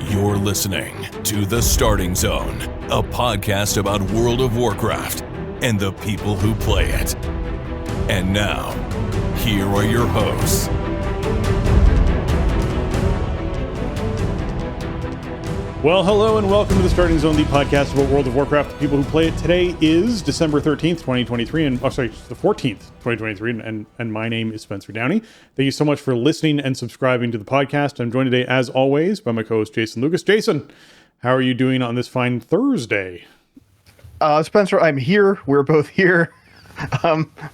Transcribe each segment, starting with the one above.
You're listening to The Starting Zone, a podcast about World of Warcraft and the people who play it. And now, here are your hosts. Well, hello and welcome to The Starting Zone, the podcast about World of Warcraft, the people who play it. Today is December 13th, 2023, and the 14th, 2023, and my name is Spencer Downey. Thank you so much for listening and subscribing to the podcast. I'm joined today, as always, by my co-host, Jason Lucas. Jason, how are you doing on this fine Thursday? Spencer, I'm here. We're both here.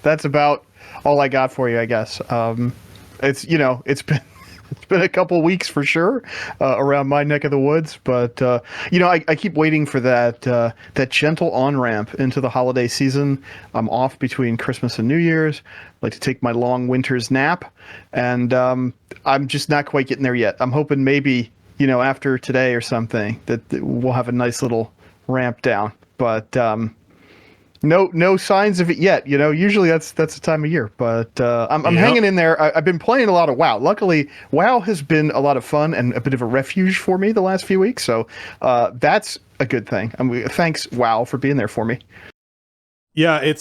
That's about all I got for you, I guess. It's been a couple weeks for sure around my neck of the woods, but I keep waiting for that gentle on-ramp into the holiday season. I'm off between Christmas and New Year's. I like to take my long winter's nap, and I'm just not quite getting there yet. I'm hoping maybe, after today or something that we'll have a nice little ramp down, but no signs of it yet. Usually that's the time of year, but I'm hanging in there. I've been playing a lot of WoW. Luckily, WoW has been a lot of fun and a bit of a refuge for me the last few weeks. So that's a good thing. Thanks, WoW, for being there for me. Yeah, it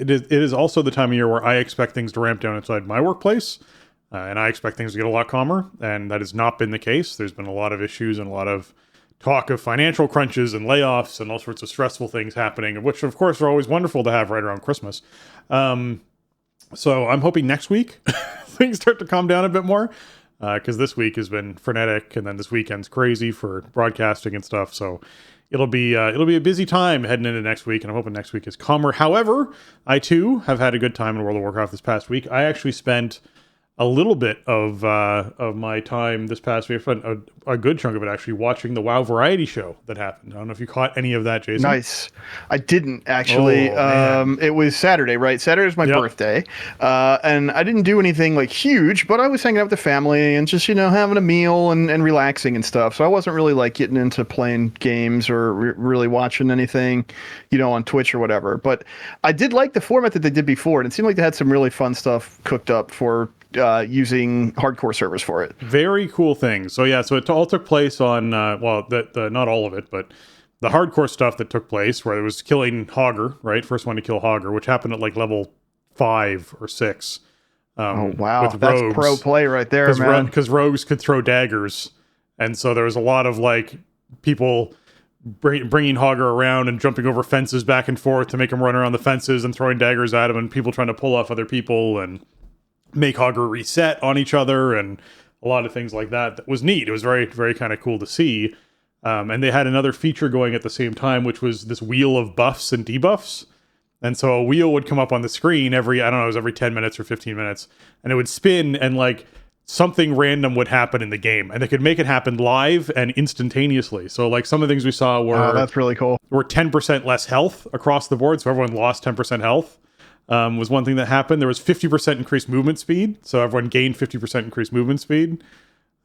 is also the time of year where I expect things to ramp down inside my workplace, and I expect things to get a lot calmer, and that has not been the case. There's been a lot of issues and a lot of talk of financial crunches and layoffs and all sorts of stressful things happening, which of course are always wonderful to have right around Christmas. So I'm hoping next week things start to calm down a bit more, because this week has been frenetic, and then this weekend's crazy for broadcasting and stuff. So it'll be a busy time heading into next week, and I'm hoping next week is calmer. However, I too have had a good time in World of Warcraft this past week. I actually spent a little bit of my time this past week, a good chunk of it actually, watching the WoW variety show that happened. I don't know if you caught any of that, Jason. Nice. I didn't actually. It was Saturday, right? Saturday was my birthday, and I didn't do anything like huge, but I was hanging out with the family and just having a meal and relaxing and stuff. So I wasn't really like getting into playing games or really watching anything, on Twitch or whatever. But I did like the format that they did before, and it seemed like they had some really fun stuff cooked up for using hardcore servers for it. Very cool things. So it all took place on not all of it, but the hardcore stuff that took place where it was killing Hogger, right? First one to kill Hogger, which happened at like level 5 or 6. Oh wow, with that's rogues. Pro play right there, man. Because rogues could throw daggers, and so there was a lot of like people bringing Hogger around and jumping over fences back and forth to make him run around the fences and throwing daggers at him, and people trying to pull off other people and make Hogger reset on each other, and a lot of things like that. That was neat. It was very, very kind of cool to see. And they had another feature going at the same time, which was this wheel of buffs and debuffs. And so a wheel would come up on the screen every 10 minutes or 15 minutes, and it would spin, and like something random would happen in the game, and they could make it happen live and instantaneously. So like some of the things we saw were that's really cool. Were 10% less health across the board, so everyone lost 10% health. Was one thing that happened. There was 50% increased movement speed, so everyone gained 50% increased movement speed.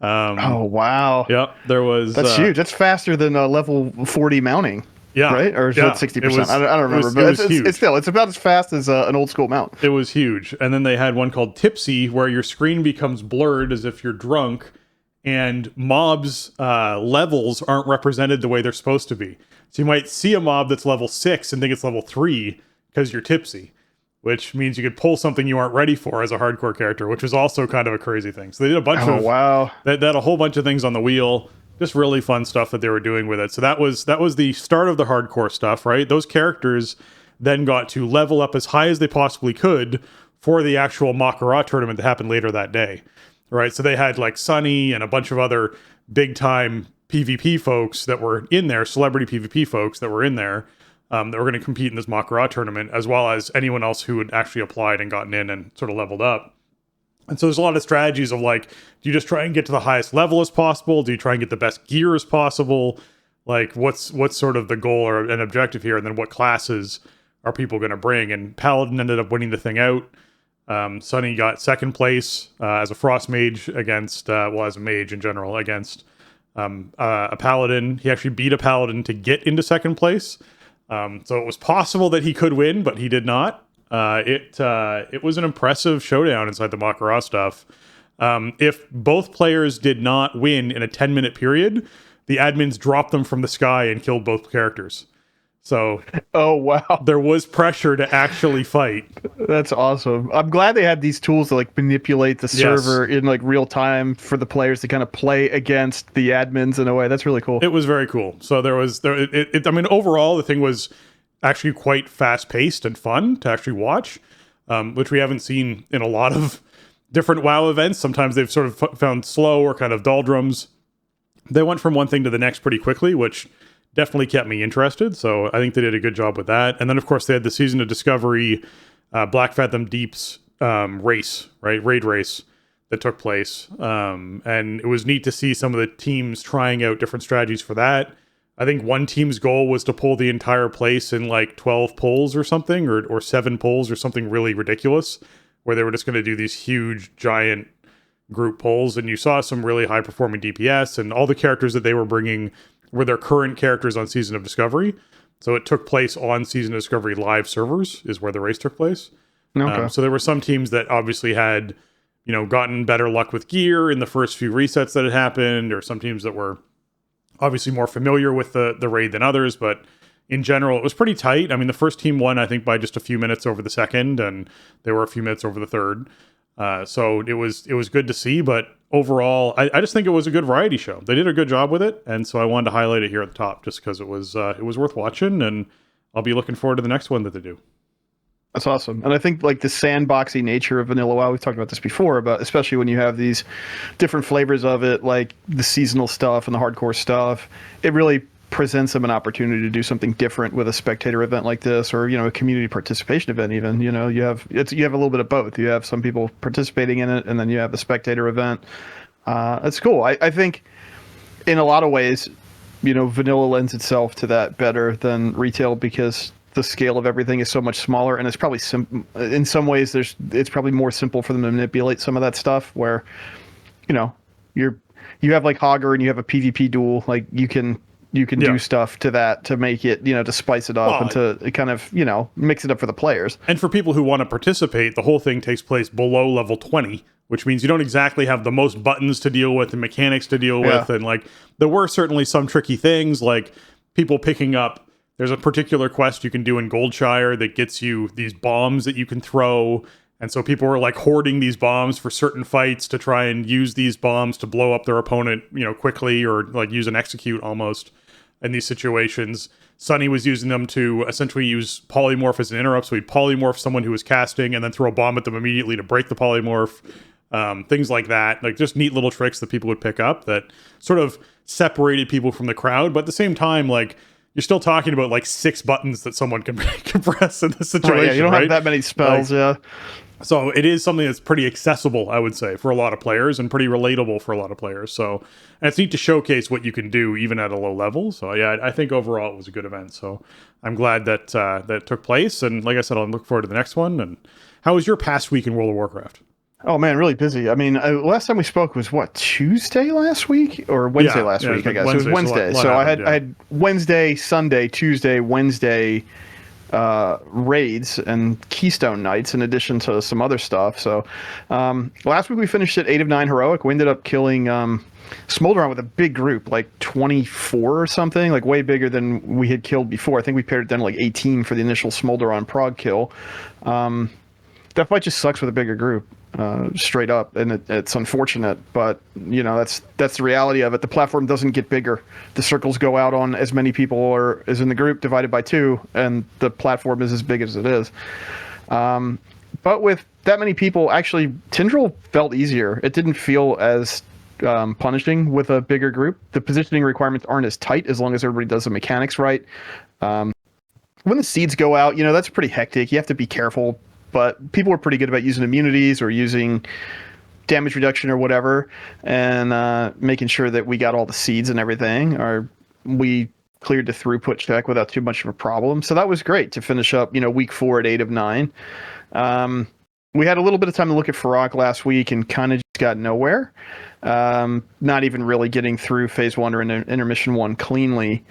Oh wow! Yep, there was. That's huge. That's faster than level 40 mounting. Yeah, right? Or is it 60%? I don't remember, but it's about as fast as an old school mount. It was huge. And then they had one called Tipsy, where your screen becomes blurred as if you're drunk, and mobs' levels aren't represented the way they're supposed to be. So you might see a mob that's level 6 and think it's level 3 because you're tipsy, which means you could pull something you aren't ready for as a hardcore character, which was also kind of a crazy thing. So they did a bunch of... wow. They had a whole bunch of things on the wheel. Just really fun stuff that they were doing with it. So that was the start of the hardcore stuff, right? Those characters then got to level up as high as they possibly could for the actual Makara tournament that happened later that day, right? So they had like Sunny and a bunch of other big-time PvP folks that were in there, celebrity PvP folks that were in there, that were going to compete in this Makara tournament, as well as anyone else who had actually applied and gotten in and sort of leveled up. And so there's a lot of strategies of like, do you just try and get to the highest level as possible? Do you try and get the best gear as possible? Like, what's sort of the goal or an objective here? And then what classes are people going to bring? And Paladin ended up winning the thing out. Sunny got second place as a Frost Mage against, as a mage in general, against a Paladin. He actually beat a Paladin to get into second place. So it was possible that he could win, but he did not. It was an impressive showdown inside the Makara stuff. If both players did not win in a 10-minute period, the admins dropped them from the sky and killed both characters. So, oh wow, there was pressure to actually fight. That's awesome. I'm glad they had these tools to like manipulate the server in like real time for the players to kind of play against the admins in a way. That's really cool. It was very cool. So I mean, overall, the thing was actually quite fast paced and fun to actually watch, which we haven't seen in a lot of different WoW events. Sometimes they've sort of found slow or kind of doldrums. They went from one thing to the next pretty quickly, which definitely kept me interested. So I think they did a good job with that. And then, of course, they had the Season of Discovery, Black Fathom Deep's race, right? Raid race that took place. And it was neat to see some of the teams trying out different strategies for that. I think one team's goal was to pull the entire place in like 12 pulls or something, or 7 pulls or something really ridiculous, where they were just going to do these huge, giant group pulls. And you saw some really high-performing DPS, and all the characters that they were bringing were their current characters on Season of Discovery. So it took place on Season of Discovery live servers is where the race took place. Okay. So there were some teams that obviously had, gotten better luck with gear in the first few resets that had happened, or some teams that were obviously more familiar with the raid than others. But in general, it was pretty tight. I mean, the first team won, I think, by just a few minutes over the second, and they were a few minutes over the third. So it was good to see, but overall, I just think it was a good variety show. They did a good job with it, and so I wanted to highlight it here at the top just because it was worth watching, and I'll be looking forward to the next one that they do. That's awesome. And I think like the sandboxy nature of Vanilla WoW, we've talked about this before, but especially when you have these different flavors of it, like the seasonal stuff and the hardcore stuff, it really presents them an opportunity to do something different with a spectator event like this, or a community participation event. Even you have a little bit of both. You have some people participating in it, and then you have a spectator event. That's cool. I think in a lot of ways, vanilla lends itself to that better than retail because the scale of everything is so much smaller, and it's probably in some ways it's probably more simple for them to manipulate some of that stuff where you have like Hogger and you have a PvP duel, like you can do stuff to that to make it, to spice it up and to kind of, mix it up for the players. And for people who want to participate, the whole thing takes place below level 20, which means you don't exactly have the most buttons to deal with and mechanics to deal with. And like, there were certainly some tricky things, like people picking up, there's a particular quest you can do in Goldshire that gets you these bombs that you can throw. And so people were like hoarding these bombs for certain fights to try and use these bombs to blow up their opponent, quickly, or like use an execute almost in these situations. Sunny was using them to essentially use polymorph as an interrupt. So he'd polymorph someone who was casting and then throw a bomb at them immediately to break the polymorph. Things like that, like just neat little tricks that people would pick up that sort of separated people from the crowd. But at the same time, like, you're still talking about like 6 buttons that someone can press in this situation. Right, yeah, you don't have that many spells, So it is something that's pretty accessible, I would say, for a lot of players, and pretty relatable for a lot of players. So, and it's neat to showcase what you can do even at a low level. So yeah, I think overall it was a good event. So I'm glad that that took place. And like I said, I'll look forward to the next one. And how was your past week in World of Warcraft? Oh man, really busy. I mean, last time we spoke was what, Tuesday last week or Wednesday last week? I guess it was Wednesday. So I had Wednesday, Sunday, Tuesday, Wednesday raids and Keystone nights in addition to some other stuff. So last week we finished at 8 of 9 heroic. We ended up killing Smolderon with a big group, like 24 or something, like way bigger than we had killed before. I think we pared it down to like 18 for the initial Smolderon prog kill. That fight just sucks with a bigger group. Straight up, and it's unfortunate, but that's the reality of it. The platform doesn't get bigger. The circles go out on as many people or as in the group divided by 2, and the platform is as big as it is. But with that many people, actually, Tindral felt easier. It didn't feel as punishing with a bigger group. The positioning requirements aren't as tight as long as everybody does the mechanics right. When the seeds go out, that's pretty hectic. You have to be careful. But people were pretty good about using immunities or using damage reduction or whatever, and making sure that we got all the seeds and everything, or we cleared the throughput check without too much of a problem. So that was great to finish up, week 4 at 8 of 9. We had a little bit of time to look at Farrak last week and kind of just got nowhere. Not even really getting through Phase 1 or Intermission 1 cleanly.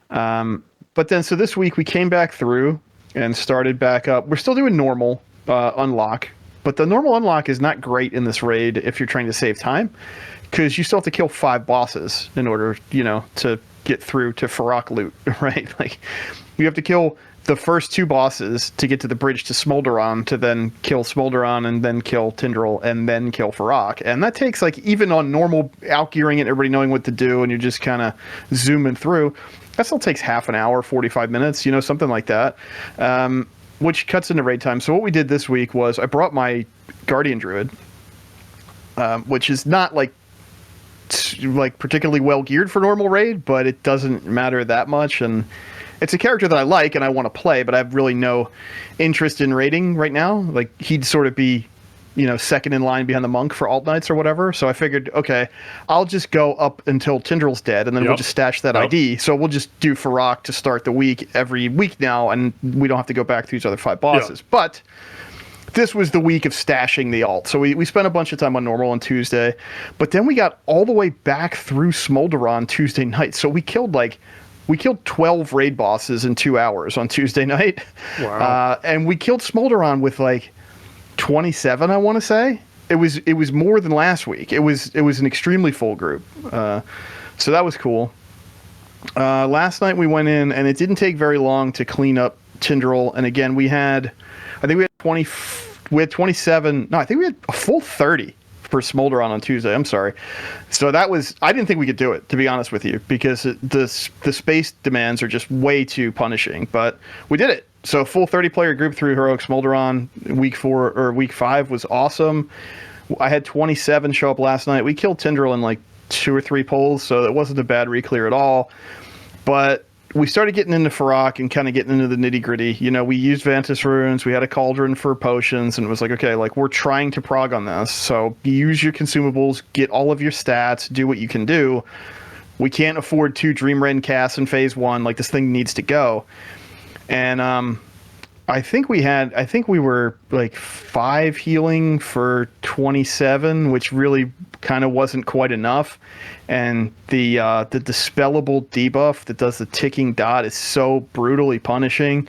But But then, so this week we came back through and started back up. We're still doing normal unlock, but the normal unlock is not great in this raid if you're trying to save time, because you still have to kill 5 bosses in order, to get through to Farrak loot, right? Like, you have to kill the first 2 bosses to get to the bridge to Smolderon, to then kill Smolderon and then kill Tindral and then kill Farrak. And that takes, like, even on normal outgearing and everybody knowing what to do and you're just kind of zooming through, that still takes half an hour, 45 minutes, something like that, which cuts into raid time. So what we did this week was I brought my Guardian Druid, which is not like particularly well geared for normal raid, but it doesn't matter that much. And it's a character that I like and I want to play, but I have really no interest in raiding right now. Like, he'd sort of be, second in line behind the monk for alt nights or whatever. So I figured, okay, I'll just go up until Tindral's dead, and then we'll just stash that ID. So we'll just do Farrak to start the week every week now, and we don't have to go back to these other 5 bosses. But this was the week of stashing the alt. So we spent a bunch of time on normal on Tuesday, but then we got all the way back through Smolderon Tuesday night. So we killed 12 raid bosses in 2 hours on Tuesday night. Wow. And we killed Smolderon with 27, I want to say. It was more than last week. It was an extremely full group. So that was cool. Last night we went in, and it didn't take very long to clean up Tindral. And again, I think we had 27. No, I think we had a full 30 for Smolderon on Tuesday. I'm sorry. So I didn't think we could do it, to be honest with you, because the space demands are just way too punishing, but we did it. So full 30 player group through Heroic Smolderon week 5 was awesome. I had 27 show up last night. We killed Tindral in 2 or 3 pulls, so it wasn't a bad reclear at all. But we started getting into Farrak and kind of getting into the nitty gritty. We used Vantis runes. We had a cauldron for potions, and it was like, okay, we're trying to prog on this. So use your consumables, get all of your stats, do what you can do. We can't afford 2 Dream Rain casts in phase 1. This thing needs to go. And I think we were 5 healing for 27, which really kind of wasn't quite enough. And the dispellable debuff that does the ticking dot is so brutally punishing,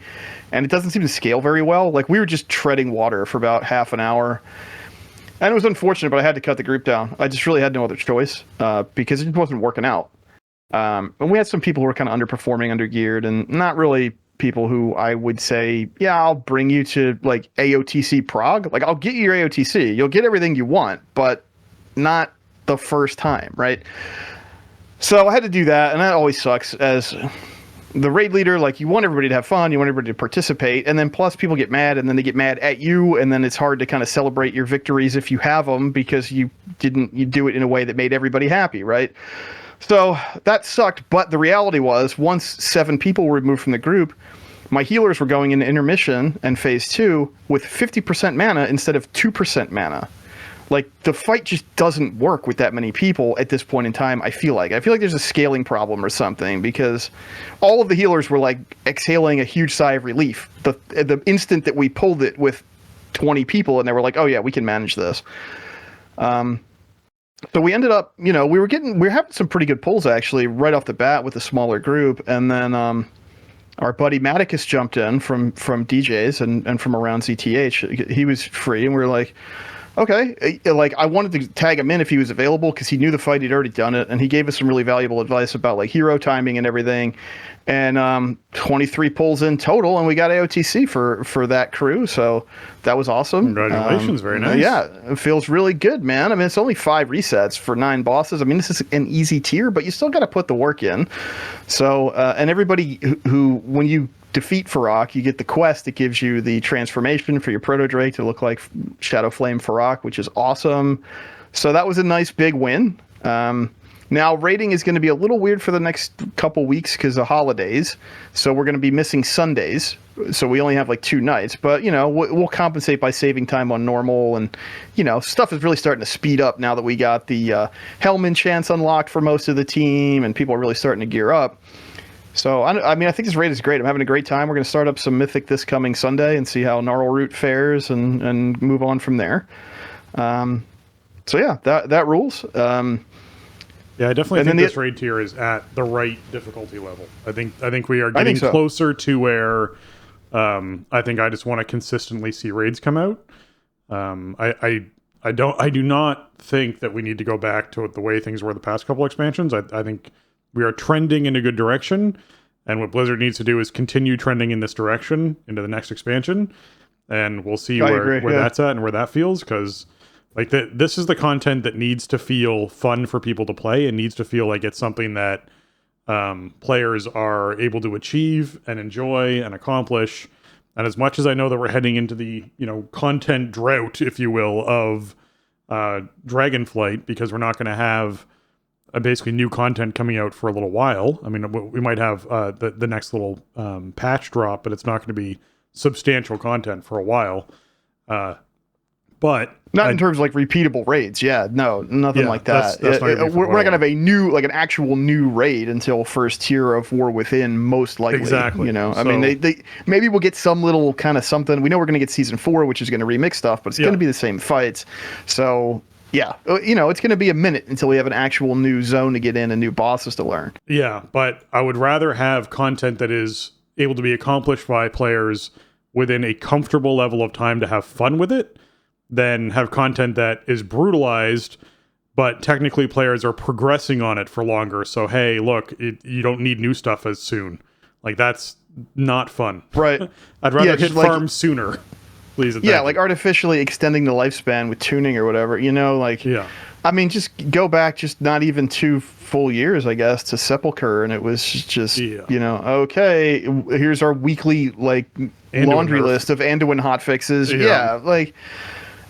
and it doesn't seem to scale very well. We were just treading water for about half an hour, and it was unfortunate, but I had to cut the group down. I just really had no other choice because it just wasn't working out. And we had some people who were kind of underperforming, undergeared, and not really people who I would say, yeah, I'll bring you to AOTC prog. I'll get you your AOTC. You'll get everything you want, but not the first time, right? So I had to do that, and that always sucks as the raid leader. You want everybody to have fun, you want everybody to participate, and then plus people get mad, and then they get mad at you, and then it's hard to kind of celebrate your victories if you have them because you do it in a way that made everybody happy, right? So that sucked, but the reality was once 7 people were removed from the group, my healers were going into intermission and phase 2 with 50% mana instead of 2% mana. The fight just doesn't work with that many people at this point in time, I feel like. There's a scaling problem or something, because all of the healers were exhaling a huge sigh of relief the instant that we pulled it with 20 people, and they were like, oh yeah, we can manage this. So we ended up, we were having some pretty good pulls actually right off the bat with a smaller group, and then our buddy Maticus jumped in from DJs and from around ZTH. He was free, and we were like, okay, I wanted to tag him in if he was available because he knew the fight, he'd already done it, and he gave us some really valuable advice about hero timing and everything. And 23 pulls in total, and we got AOTC for that crew, so that was awesome. Congratulations, very nice. Yeah, it feels really good, man. It's only 5 resets for 9 bosses. This is an easy tier, but you still got to put the work in. So, and everybody who when you defeat Farrak, you get the quest that gives you the transformation for your Proto Drake to look like Shadow Flame Farrak, which is awesome. So that was a nice big win. Now, rating is going to be a little weird for the next couple weeks because of holidays. So we're going to be missing Sundays. So we only have 2 nights. But, we'll compensate by saving time on normal. And, stuff is really starting to speed up now that we got the Hellman chance unlocked for most of the team. And people are really starting to gear up. So, I think this raid is great. I'm having a great time. We're going to start up some Mythic this coming Sunday and see how Gnarl Root fares and move on from there. So, yeah, that rules. Yeah, I definitely And think then this raid tier is at the right difficulty level. I think we are getting so. closer to where I think I just want to consistently see raids come out. I do not think that we need to go back to the way things were the past couple expansions. I think we are trending in a good direction, and what Blizzard needs to do is continue trending in this direction into the next expansion, and we'll see where that's at and where that feels, because like this is the content that needs to feel fun for people to play and needs to feel like it's something that players are able to achieve and enjoy and accomplish. And as much as I know that we're heading into the content drought, if you will, of Dragonflight, because we're not going to have basically new content coming out for a little while. I mean, we might have the next little patch drop, but it's not going to be substantial content for a while. But not in terms of like repeatable raids. Yeah, no, nothing like that. That's not we're not gonna have a new, like an actual new raid until first tier of War Within, most likely. Exactly. I mean, they maybe we'll get some little kind of something. We know we're gonna get season 4, which is gonna remix stuff, but it's gonna be the same fights. So yeah, it's gonna be a minute until we have an actual new zone to get in and new bosses to learn. Yeah, but I would rather have content that is able to be accomplished by players within a comfortable level of time to have fun with it, than have content that is brutalized, but technically players are progressing on it for longer. So, hey, look, you don't need new stuff as soon. Like, that's not fun. Right. I'd rather hit farm sooner, please. Yeah, like artificially extending the lifespan with tuning or whatever, Yeah. I mean, just go back just not even 2 full years, I guess, to Sepulchre, and it was just, okay, here's our weekly, like, Anduin laundry nerf list of Anduin hotfixes. Yeah, like...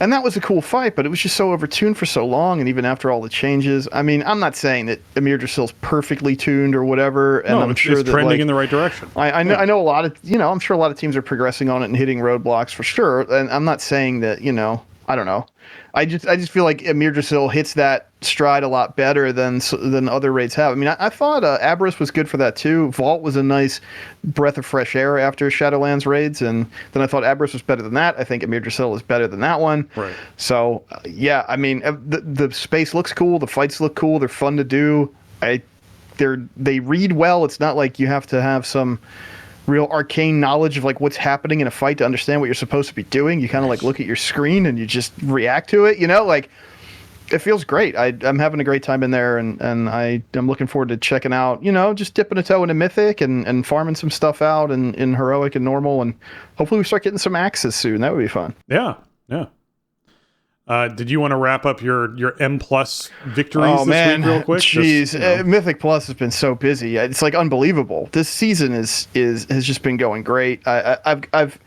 And that was a cool fight, but it was just so overtuned for so long, and even after all the changes. I mean, I'm not saying that Amir Drasil's perfectly tuned or whatever, and I'm sure it's that trending in the right direction. I know a lot of, I'm sure a lot of teams are progressing on it and hitting roadblocks for sure. And I'm not saying that, I don't know. I just feel like Amir Drasil hits that stride a lot better than other raids have. I mean, I thought Aberrus was good for that too. Vault was a nice breath of fresh air after Shadowlands raids, and then I thought Aberrus was better than that. I think Amir Drasil is better than that one. Right. So yeah, I mean, the space looks cool, the fights look cool, they're fun to do. They read well. It's not like you have to have some real arcane knowledge of like what's happening in a fight to understand what you're supposed to be doing. You kind of like look at your screen and you just react to it, like it feels great. I'm having a great time in there, and I'm looking forward to checking out, just dipping a toe into Mythic and farming some stuff out in Heroic and Normal, and hopefully we start getting some axes soon. That would be fun. Yeah. Did you want to wrap up your M+ victories this week real quick? Jeez, Mythic Plus has been so busy. It's like unbelievable. This season has just been going great. I've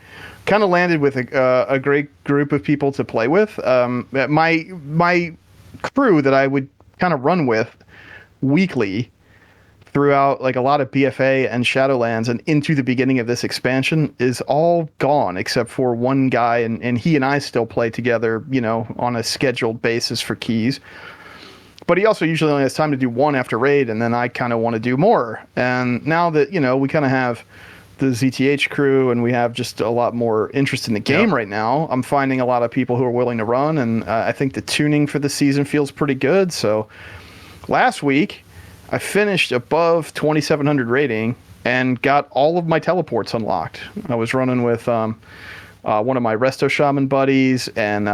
kind of landed with a great group of people to play with. My crew that I would kind of run with weekly throughout like a lot of BFA and Shadowlands and into the beginning of this expansion is all gone except for one guy, and he and I still play together, on a scheduled basis for keys. But he also usually only has time to do one after raid, and then I kind of want to do more. And now that, we kind of have the ZTH crew and we have just a lot more interest in the game right now, I'm finding a lot of people who are willing to run, and I think the tuning for the season feels pretty good. So last week, I finished above 2,700 rating and got all of my teleports unlocked. I was running with one of my Resto Shaman buddies, and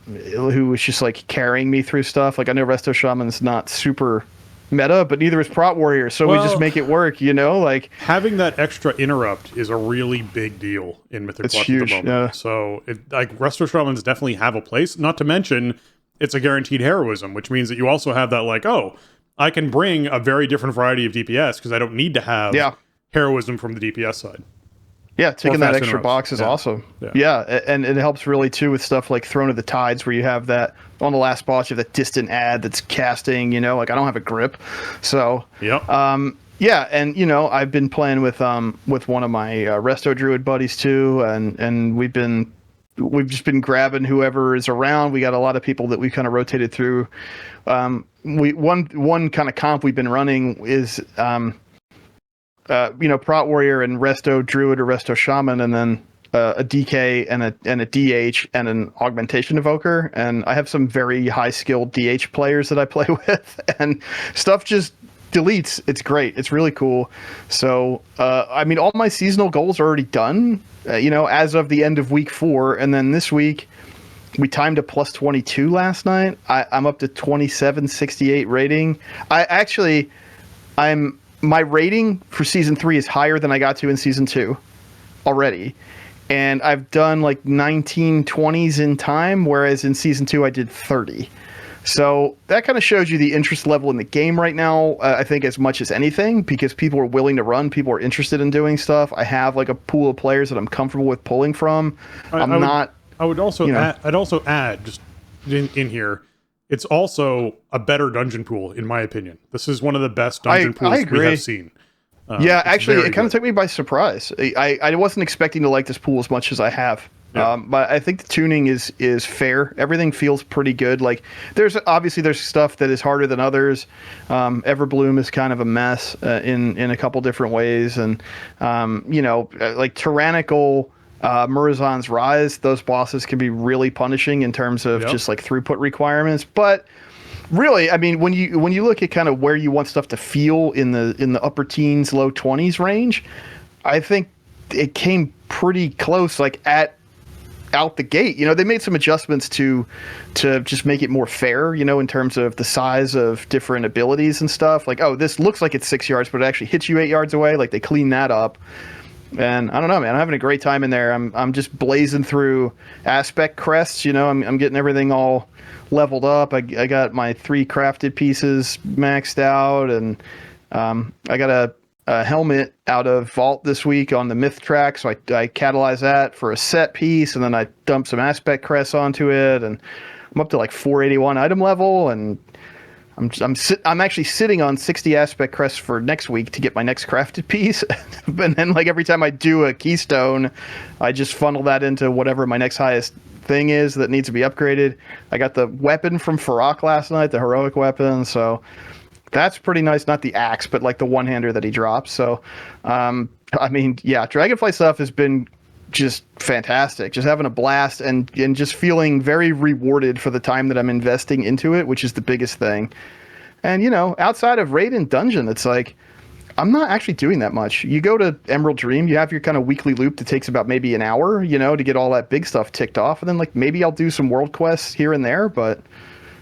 who was just like carrying me through stuff. Like, I know Resto Shaman's not super meta, but neither is Prot Warrior, so we just make it work, like having that extra interrupt is a really big deal in Mythic Plus huge, at the moment. Yeah. So Resto Shamans definitely have a place, not to mention it's a guaranteed heroism, which means that you also have that like, I can bring a very different variety of DPS because I don't need to have heroism from the DPS side. Yeah, taking that extra box is awesome. Yeah, and it helps really too with stuff like Throne of the Tides, where you have that on the last boss, you have that distant ad that's casting, like I don't have a grip. So and I've been playing with one of my Resto Druid buddies too, and we've just been grabbing whoever is around. We got a lot of people that we kind of rotated through. One kind of comp we've been running is Prot Warrior and Resto Druid or Resto Shaman, and then a DK and a DH and an augmentation evoker, and I have some very high skilled DH players that I play with, and stuff just deletes. It's great. It's really cool. So I mean, all my seasonal goals are already done. As of the end of week 4, and then this week we timed a plus 22 last night. I'm up to 2768 rating. My rating for season 3 is higher than I got to in season 2 already. And I've done like 1920s in time, whereas in season 2 I did 30. So that kind of shows you the interest level in the game right now, I think, as much as anything, because people are willing to run, people are interested in doing stuff. I have like a pool of players that I'm comfortable with pulling from. I would also add just in here, it's also a better dungeon pool, in my opinion. This is one of the best dungeon pools we have seen. Yeah, actually, it kind of took me by surprise. I wasn't expecting to like this pool as much as I have. Yeah. But I think the tuning is fair. Everything feels pretty good. Like there's stuff that is harder than others. Everbloom is kind of a mess in a couple different ways, and like Tyrannical. Murazan's Rise, those bosses can be really punishing in terms of just like throughput requirements. But really, I mean, when you look at kind of where you want stuff to feel in the upper teens, low 20s range, I think it came pretty close, like out the gate. They made some adjustments to just make it more fair, in terms of the size of different abilities and stuff. Like, oh, this looks like it's 6 yards, but it actually hits you 8 yards away. Like they clean that up. And I don't know, man. I'm having a great time in there. I'm just blazing through aspect crests. I'm getting everything all leveled up. I got my 3 crafted pieces maxed out, and I got a helmet out of Vault this week on the myth track. So I catalyze that for a set piece, and then I dump some aspect crests onto it, and I'm up to like 481 item level, and I'm actually sitting on 60 aspect crests for next week to get my next crafted piece. And then like every time I do a keystone, I just funnel that into whatever my next highest thing is that needs to be upgraded. I got the weapon from Farrak last night, the heroic weapon. So that's pretty nice. Not the axe, but like the one-hander that he drops. So, I mean, yeah, Dragonflight stuff has been just fantastic, just having a blast and just feeling very rewarded for the time that I'm investing into it, which is the biggest thing. And outside of raid and dungeon, it's like I'm not actually doing that much. You go to Emerald Dream, you have your kind of weekly loop that takes about maybe an hour, to get all that big stuff ticked off, and then like maybe I'll do some world quests here and there, but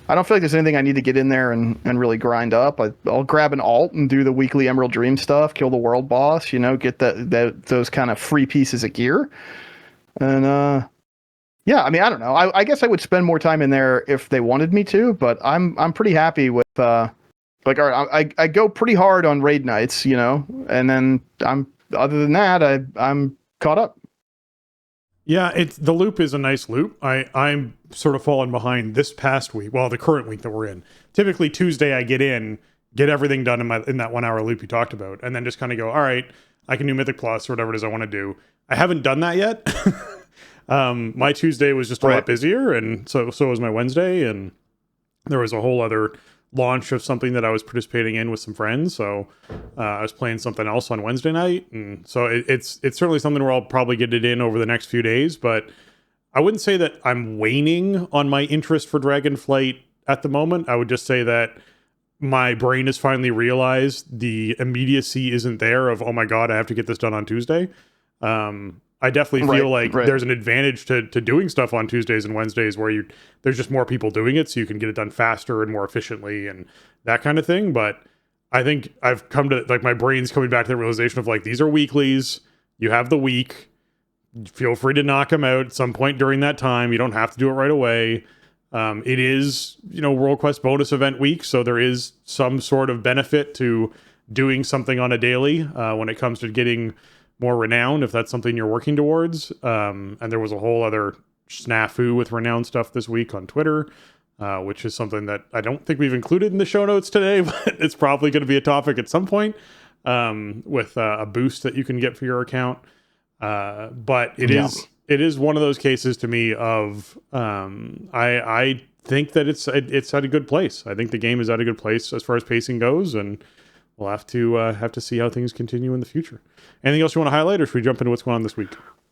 I don't feel like there's anything I need to get in there and really grind up. I'll grab an alt and do the weekly Emerald Dream stuff, kill the world boss, get those kind of free pieces of gear. And yeah, I mean, I don't know. I guess I would spend more time in there if they wanted me to, but I'm pretty happy with like I go pretty hard on raid nights, and then other than that, I'm caught up. Yeah, the loop is a nice loop. I'm sort of falling behind this past week. Well, the current week that we're in. Typically Tuesday I get everything done in that 1 hour loop you talked about, and then just kind of go, all right, I can do Mythic Plus or whatever it is I want to do. I haven't done that yet. My Tuesday was just a lot busier, and so was my Wednesday, and there was a whole other launch of something that I was participating in with some friends. So I was playing something else on Wednesday night, and so it's certainly something where I'll probably get it in over the next few days. But I wouldn't say that I'm waning on my interest for Dragonflight at the moment. I would just say that my brain has finally realized the immediacy isn't there of, oh my god, I have to get this done on Tuesday. I definitely feel like there's an advantage to doing stuff on Tuesdays and Wednesdays where there's just more people doing it, so you can get it done faster and more efficiently and that kind of thing. But I think I've come to, like, my brain's coming back to the realization of, like, these are weeklies. You have the week. Feel free to knock them out at some point during that time. You don't have to do it right away. It is, World Quest bonus event week, so there is some sort of benefit to doing something on a daily when it comes to getting more renown, if that's something you're working towards. And there was a whole other snafu with renown stuff this week on Twitter, which is something that I don't think we've included in the show notes today, but it's probably going to be a topic at some point, with a boost that you can get for your account. But it is one of those cases to me of I think that it's at a good place. I think the game is at a good place as far as pacing goes, and we'll have to see how things continue in the future. Anything else you want to highlight, or should we jump into what's going on this week?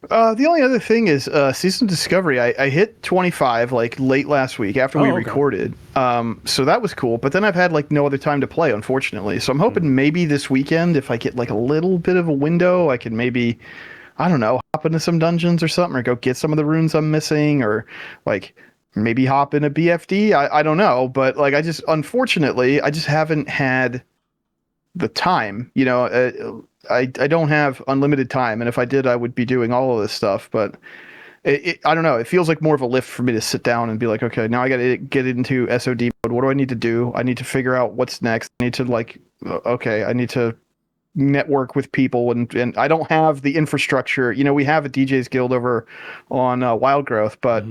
The only other thing is season discovery. I hit 25 like late last week after we Oh, okay. recorded. So that was cool. But then I've had like no other time to play, unfortunately. So I'm hoping maybe this weekend, if I get like a little bit of a window, I can maybe, I don't know, hop into some dungeons or something, or go get some of the runes I'm missing, or like maybe hop in a BFD. I don't know, but like unfortunately, I just haven't had the time. I don't have unlimited time, and if I did, I would be doing all of this stuff. But I don't know. It feels like more of a lift for me to sit down and be like, okay, now I got to get into SOD mode. What do I need to do? I need to figure out what's next. I need to okay, I need to network with people, and I don't have the infrastructure. We have a DJ's guild over on Wild Growth, but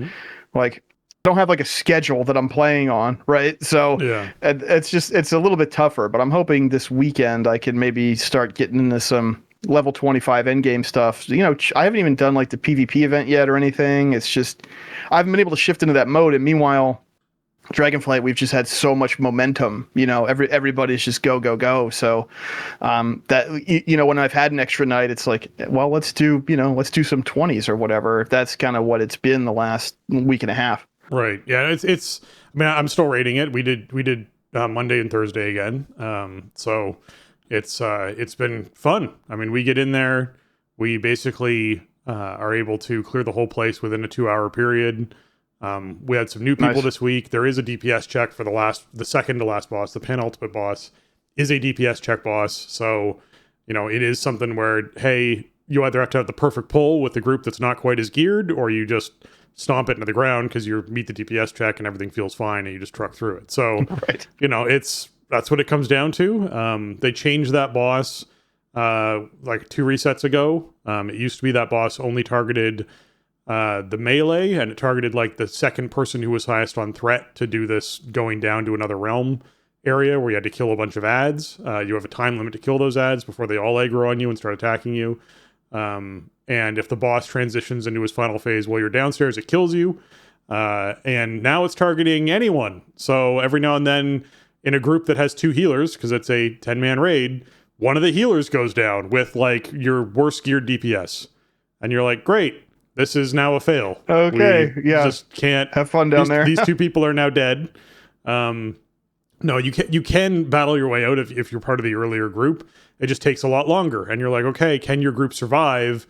like I don't have like a schedule that I'm playing on, right? So Yeah. it's a little bit tougher, but I'm hoping this weekend I can maybe start getting into some level 25 endgame stuff. I haven't even done like the PvP event yet or anything. It's just I haven't been able to shift into that mode, and meanwhile Dragonflight, we've just had so much momentum. Everybody's just go go go. So that when I've had an extra night, it's like, well, let's do some 20s or whatever. That's kind of what it's been the last week and a half. Right. Yeah. It's. I mean, I'm still rating it. We did Monday and Thursday again. So it's been fun. I mean, we get in there. We basically are able to clear the whole place within a 2-hour period. We had some new people this week. There is a DPS check for the second to last boss. The penultimate boss is a DPS check boss. So, it is something where, hey, you either have to have the perfect pull with the group that's not quite as geared, or you just stomp it into the ground because you meet the DPS check and everything feels fine and you just truck through it. So, right. That's what it comes down to. They changed that boss like 2 resets ago. It used to be that boss only targeted the melee, and it targeted like the second person who was highest on threat to do this going down to another realm area where you had to kill a bunch of ads. You have a time limit to kill those ads before they all aggro on you and start attacking you. And if the boss transitions into his final phase while you're downstairs, it kills you. And now it's targeting anyone. So every now and then in a group that has 2 healers, because it's a 10-man raid, one of the healers goes down with like your worst geared DPS. And you're like, great, this is now a fail. Okay, yeah. Just can't have fun down there. These 2 people are now dead. No, you can battle your way out if you're part of the earlier group. It just takes a lot longer. And you're like, okay, can your group survive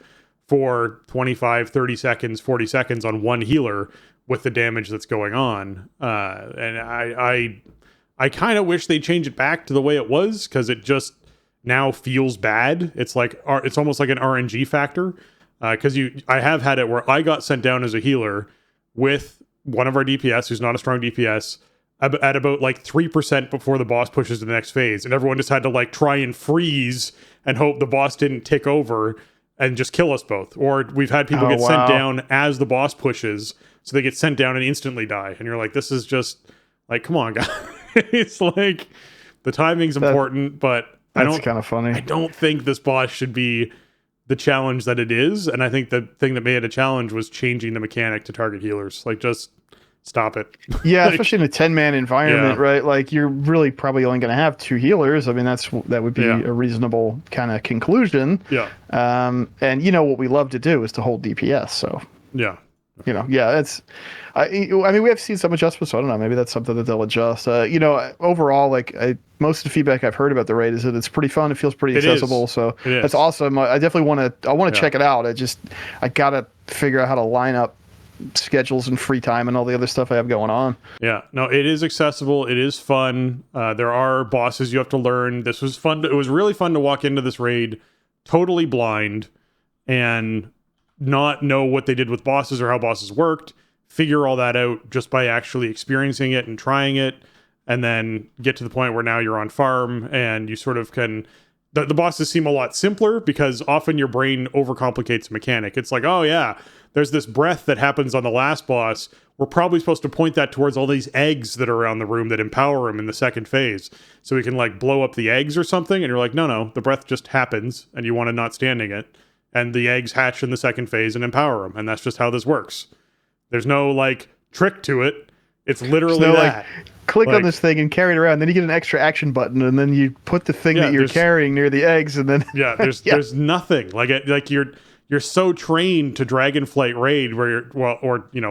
for 25, 30 seconds, 40 seconds on one healer with the damage that's going on? And I kind of wish they change it back to the way it was, because it just now feels bad. It's like it's almost like an RNG factor. Because I have had it where I got sent down as a healer with one of our DPS who's not a strong DPS at about like 3% before the boss pushes to the next phase, and everyone just had to like try and freeze and hope the boss didn't tick over and just kill us both. Or we've had people get sent down as the boss pushes, so they get sent down and instantly die, and you're like, this is just like, come on, guys. It's like the timing's important, but that's kind of funny. I don't think this boss should be the challenge that it is. And I think the thing that made it a challenge was changing the mechanic to target healers. Like, just stop it. Yeah, especially in a 10-man environment, right? Like, you're really probably only going to have 2 healers. I mean, that would be a reasonable kind of conclusion. Yeah. And what we love to do is to hold DPS. So yeah. It's. I mean, we have seen some adjustments, so I don't know. Maybe that's something that they'll adjust. Overall, most of the feedback I've heard about the raid is that it's pretty fun. It feels pretty accessible. So that's awesome. I definitely want to check it out. I gotta figure out how to line up schedules and free time and all the other stuff I have going on. Yeah, no, it is accessible. It is fun. There are bosses you have to learn. This was fun. It was really fun to walk into this raid totally blind and not know what they did with bosses or how bosses worked. Figure all that out just by actually experiencing it and trying it, and then get to the point where now you're on farm and you sort of can. The bosses seem a lot simpler because often your brain overcomplicates a mechanic. It's like, oh yeah, there's this breath that happens on the last boss. We're probably supposed to point that towards all these eggs that are around the room that empower him in the second phase. So we can like blow up the eggs or something. And you're like, no, the breath just happens and you want to not standing it. And the eggs hatch in the second phase and empower them. And that's just how this works. There's no like trick to it. It's literally that. click on Like, this thing and carry it around. Then you get an extra action button, and then you put the thing that you're carrying near the eggs, and then yeah, there's nothing like you're so trained to Dragonflight raid where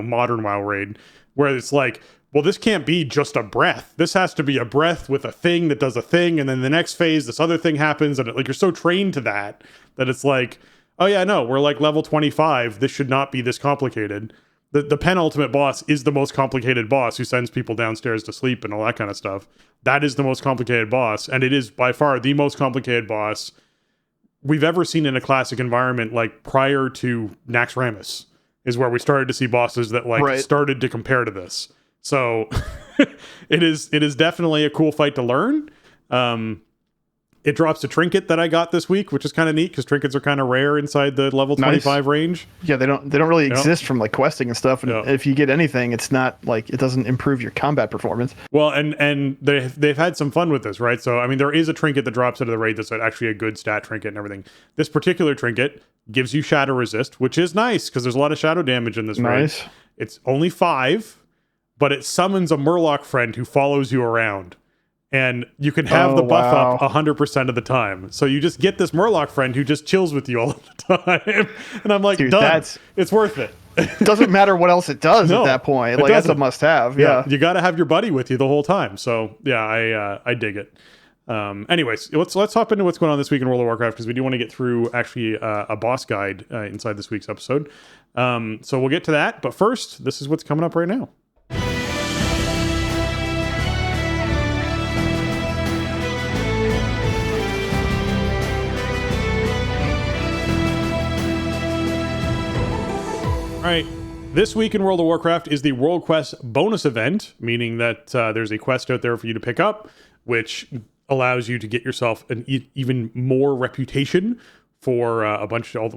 modern WoW raid where it's like, well, this can't be just a breath. This has to be a breath with a thing that does a thing, and then the next phase, this other thing happens, and you're so trained to that it's like, oh yeah, no, we're like level 25. This should not be this complicated. The penultimate boss is the most complicated boss who sends people downstairs to sleep and all that kind of stuff. That is the most complicated boss, and it is by far the most complicated boss we've ever seen in a classic environment, like prior to Naxxramas, is where we started to see bosses that started to compare to this. So it is definitely a cool fight to learn. It drops a trinket that I got this week, which is kind of neat because trinkets are kind of rare inside the level 25 range. Yeah, they don't really exist from like questing and stuff. And if you get anything, it's not like it doesn't improve your combat performance. Well, and they've had some fun with this, right? So I mean, there is a trinket that drops out of the raid that's actually a good stat trinket and everything. This particular trinket gives you shadow resist, which is nice because there's a lot of shadow damage in this raid. It's only 5, but it summons a Murloc friend who follows you around. And you can have the buff up 100% of the time. So you just get this Murloc friend who just chills with you all the time. And I'm like, dude, done. It's worth it. Doesn't matter what else it does at that point. Like, that's a must-have. Yeah. You got to have your buddy with you the whole time. So, yeah, I dig it. Anyways, let's hop into what's going on this week in World of Warcraft because we do want to get through actually a boss guide inside this week's episode. So we'll get to that. But first, this is what's coming up right now. All right, this week in World of Warcraft is the World Quest bonus event, meaning that there's a quest out there for you to pick up, which allows you to get yourself an even more reputation for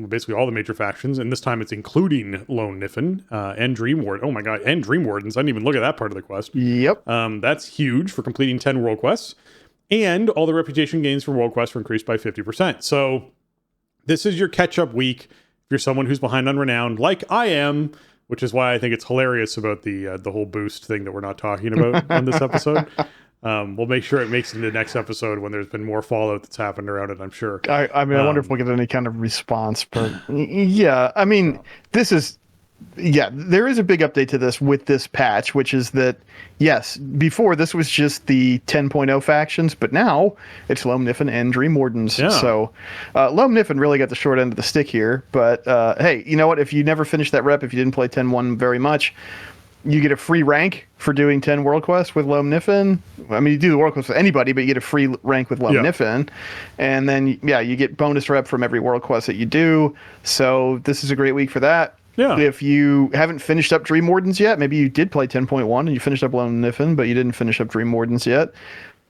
basically all the major factions, and this time it's including Lone Niffen and Dreamward. Oh my god, and Dream Wardens. I didn't even look at that part of the quest. Yep. That's huge for completing 10 World Quests, and all the reputation gains from World Quests are increased by 50%. So this is your catch-up week. You're someone who's behind on renown, like I am, which is why I think it's hilarious about the whole boost thing that we're not talking about on this episode. We'll make sure it makes it into the next episode when there's been more fallout that's happened around it, I'm sure. I mean, I wonder if we'll get any kind of response, but yeah, I mean, there is a big update to this with this patch, which is that, yes, before this was just the 10.0 factions, but now it's Lone Niffen and Dream Wardens. Yeah. So Lone Niffen really got the short end of the stick here, but hey, you know what? If you never finished that rep, if you didn't play 10.1 very much, you get a free rank for doing 10 World Quests with Lone Niffen. I mean, you do the World Quest with anybody, but you get a free rank with Lone Niffen. And then, you get bonus rep from every World Quest that you do. So this is a great week for that. Yeah. If you haven't finished up Dream Wardens yet, maybe you did play 10.1 and you finished up Lone Niffen, but you didn't finish up Dream Wardens yet.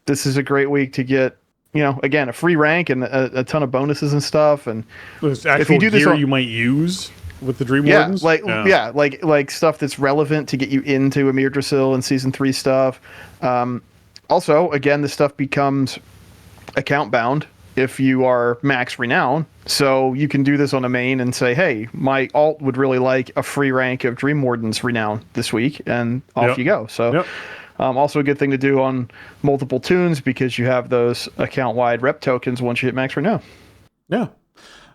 This is a great week to get, again, a free rank and a ton of bonuses and stuff. And if you do this, you might use with the Dream Wardens. Like stuff that's relevant to get you into Amir Drasil and Season 3 stuff. Also, again, this stuff becomes account bound if you are max renown. So you can do this on a main and say, hey, my alt would really like a free rank of Dream Wardens renown this week, and off you go. So also a good thing to do on multiple tunes because you have those account-wide rep tokens once you hit max renown. Yeah.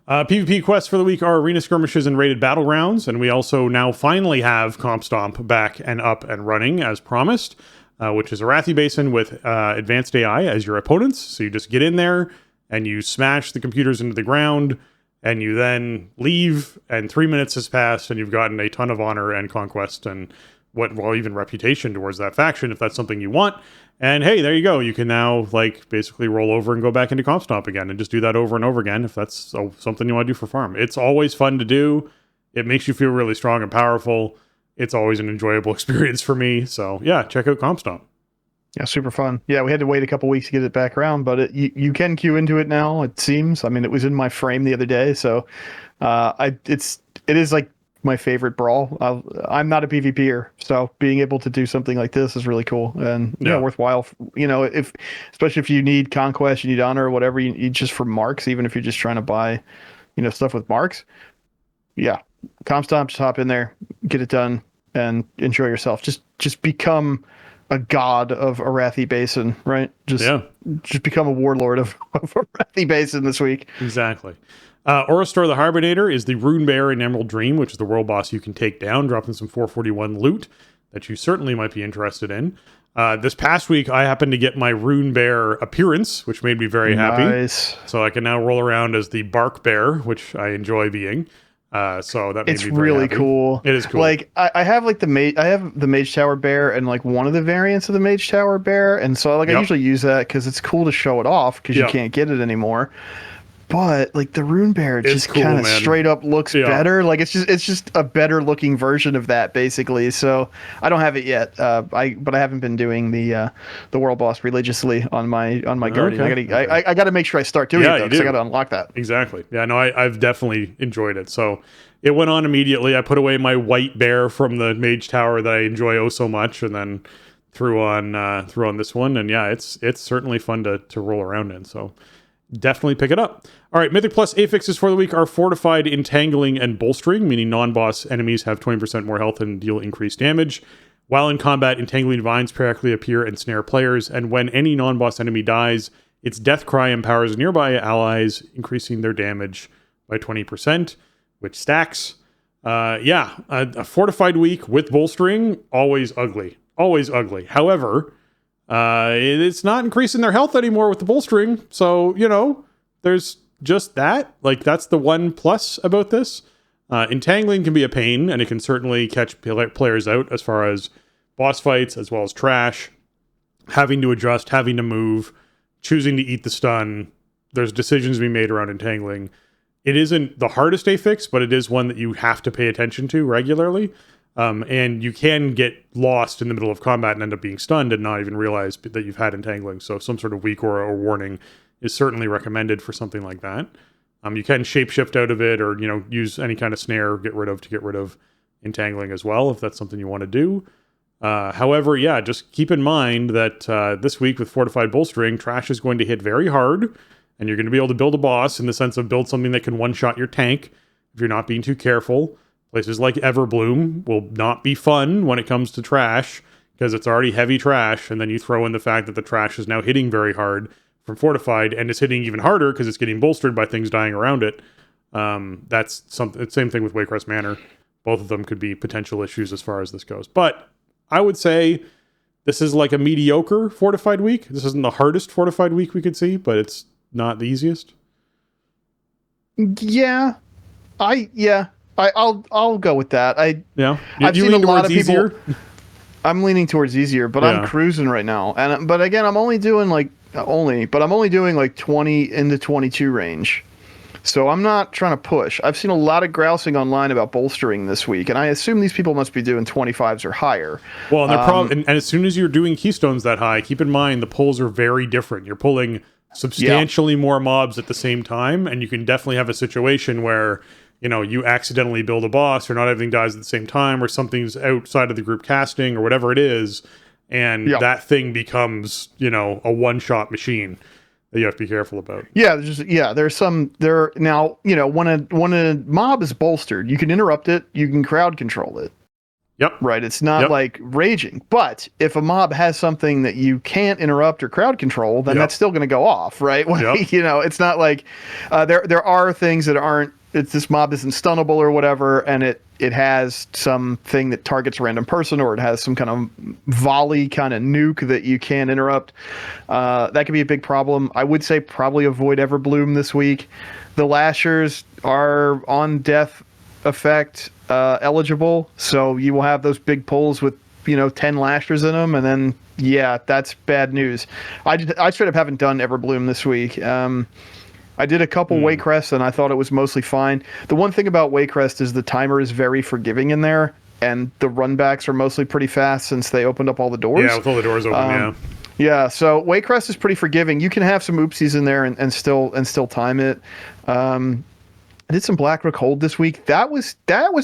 PvP quests for the week are arena skirmishes and rated battlegrounds, and we also now finally have Comp Stomp back and up and running as promised, which is Arathi Basin with advanced AI as your opponents. So you just get in there and you smash the computers into the ground, and you then leave, and 3 minutes has passed, and you've gotten a ton of honor and conquest and even reputation towards that faction if that's something you want. And hey, there you go. You can now basically roll over and go back into Comp Stomp again and just do that over and over again if that's something you want to do for farm. It's always fun to do. It makes you feel really strong and powerful. It's always an enjoyable experience for me. So yeah, check out Comp Stomp. Yeah, super fun. Yeah, we had to wait a couple weeks to get it back around, but you can queue into it now, it seems. I mean, it was in my frame the other day, so it is like my favorite brawl. I'm not a PvPer, so being able to do something like this is really cool and worthwhile. Especially if you need conquest, you need honor, or whatever you need just for marks, even if you're just trying to buy, stuff with marks. Yeah, Comp Stomp, just hop in there, get it done, and enjoy yourself. Just become a god of Arathi Basin, right? Just become a warlord of Arathi Basin this week. Exactly. Oristor the Harbinator is the Rune Bear in Emerald Dream, which is the world boss you can take down, dropping some 441 loot that you certainly might be interested in. This past week, I happened to get my Rune Bear appearance, which made me very happy. Nice. So I can now roll around as the Bark Bear, which I enjoy being. So that made me very really happy. cool. It is cool. Like I have like I have the Mage Tower Bear and like one of the variants of the Mage Tower Bear, and so like I usually use that because it's cool to show it off because you can't get it anymore. But like the Rune Bear just cool, kind of straight up looks better. Like it's just a better looking version of that basically. So I don't have it yet. But I haven't been doing the world boss religiously on my Guardian. I got to make sure I start doing it though, because I got to unlock that. Exactly. Yeah. No, I've definitely enjoyed it. So it went on immediately. I put away my white bear from the Mage Tower that I enjoy oh so much, and then threw on this one. And yeah, it's certainly fun to roll around in. So definitely pick it up. All right, Mythic Plus affixes for the week are Fortified, Entangling, and Bolstering, meaning non-boss enemies have 20% more health and deal increased damage. While in combat, Entangling Vines periodically appear and snare players, and when any non-boss enemy dies, its Death Cry empowers nearby allies, increasing their damage by 20%, which stacks. A Fortified week with Bolstering, always ugly. Always ugly. However, it's not increasing their health anymore with the Bolstering, so, there's just that. Like, that's the one plus about this. Entangling can be a pain, and it can certainly catch players out as far as boss fights, as well as trash, having to adjust, having to move, choosing to eat the stun. There's decisions to be made around Entangling. It isn't the hardest affix, but it is one that you have to pay attention to regularly. And you can get lost in the middle of combat and end up being stunned and not even realize that you've had Entangling. So some sort of weak aura or warning is certainly recommended for something like that. You can shapeshift out of it or, use any kind of snare to get rid of Entangling as well, if that's something you want to do. However, just keep in mind that this week with Fortified Bolstering, trash is going to hit very hard, and you're going to be able to build a boss in the sense of build something that can one-shot your tank if you're not being too careful. Places like Everbloom will not be fun when it comes to trash because it's already heavy trash, and then you throw in the fact that the trash is now hitting very hard from Fortified, and it's hitting even harder because it's getting bolstered by things dying around it. That's something. Same thing with Waycrest Manor. Both of them could be potential issues as far as this goes. But I would say this is like a mediocre Fortified week. This isn't the hardest Fortified week we could see, but it's not the easiest. I'll go with that. I've seen a lot of people. Easier? I'm leaning towards easier, but I'm cruising right now. But again, I'm only doing like 20 into 22 range. So I'm not trying to push. I've seen a lot of grousing online about bolstering this week, and I assume these people must be doing 25s or higher. Well, and as soon as you're doing keystones that high, keep in mind the pulls are very different. You're pulling substantially more mobs at the same time, and you can definitely have a situation where you accidentally build a boss or not everything dies at the same time or something's outside of the group casting or whatever it is, and that thing becomes a one-shot machine that you have to be careful about. Now when a mob is bolstered, you can interrupt it, you can crowd control it. Right, it's not like raging. But if a mob has something that you can't interrupt or crowd control, then that's still going to go off, right? It's not like there are things that aren't. It's this mob isn't stunnable or whatever, and it has something that targets a random person, or it has some kind of volley kind of nuke that you can't interrupt. That could be a big problem. I would say probably avoid Everbloom this week. The Lashers are on death effect eligible, so you will have those big pulls with 10 Lashers in them, and then that's bad news. I straight up haven't done Everbloom this week. I did a couple Waycrest, and I thought it was mostly fine. The one thing about Waycrest is the timer is very forgiving in there, and the runbacks are mostly pretty fast since they opened up all the doors. Yeah, with all the doors open, Yeah, so Waycrest is pretty forgiving. You can have some oopsies in there and still time it. I did some Blackrook Hold this week. That was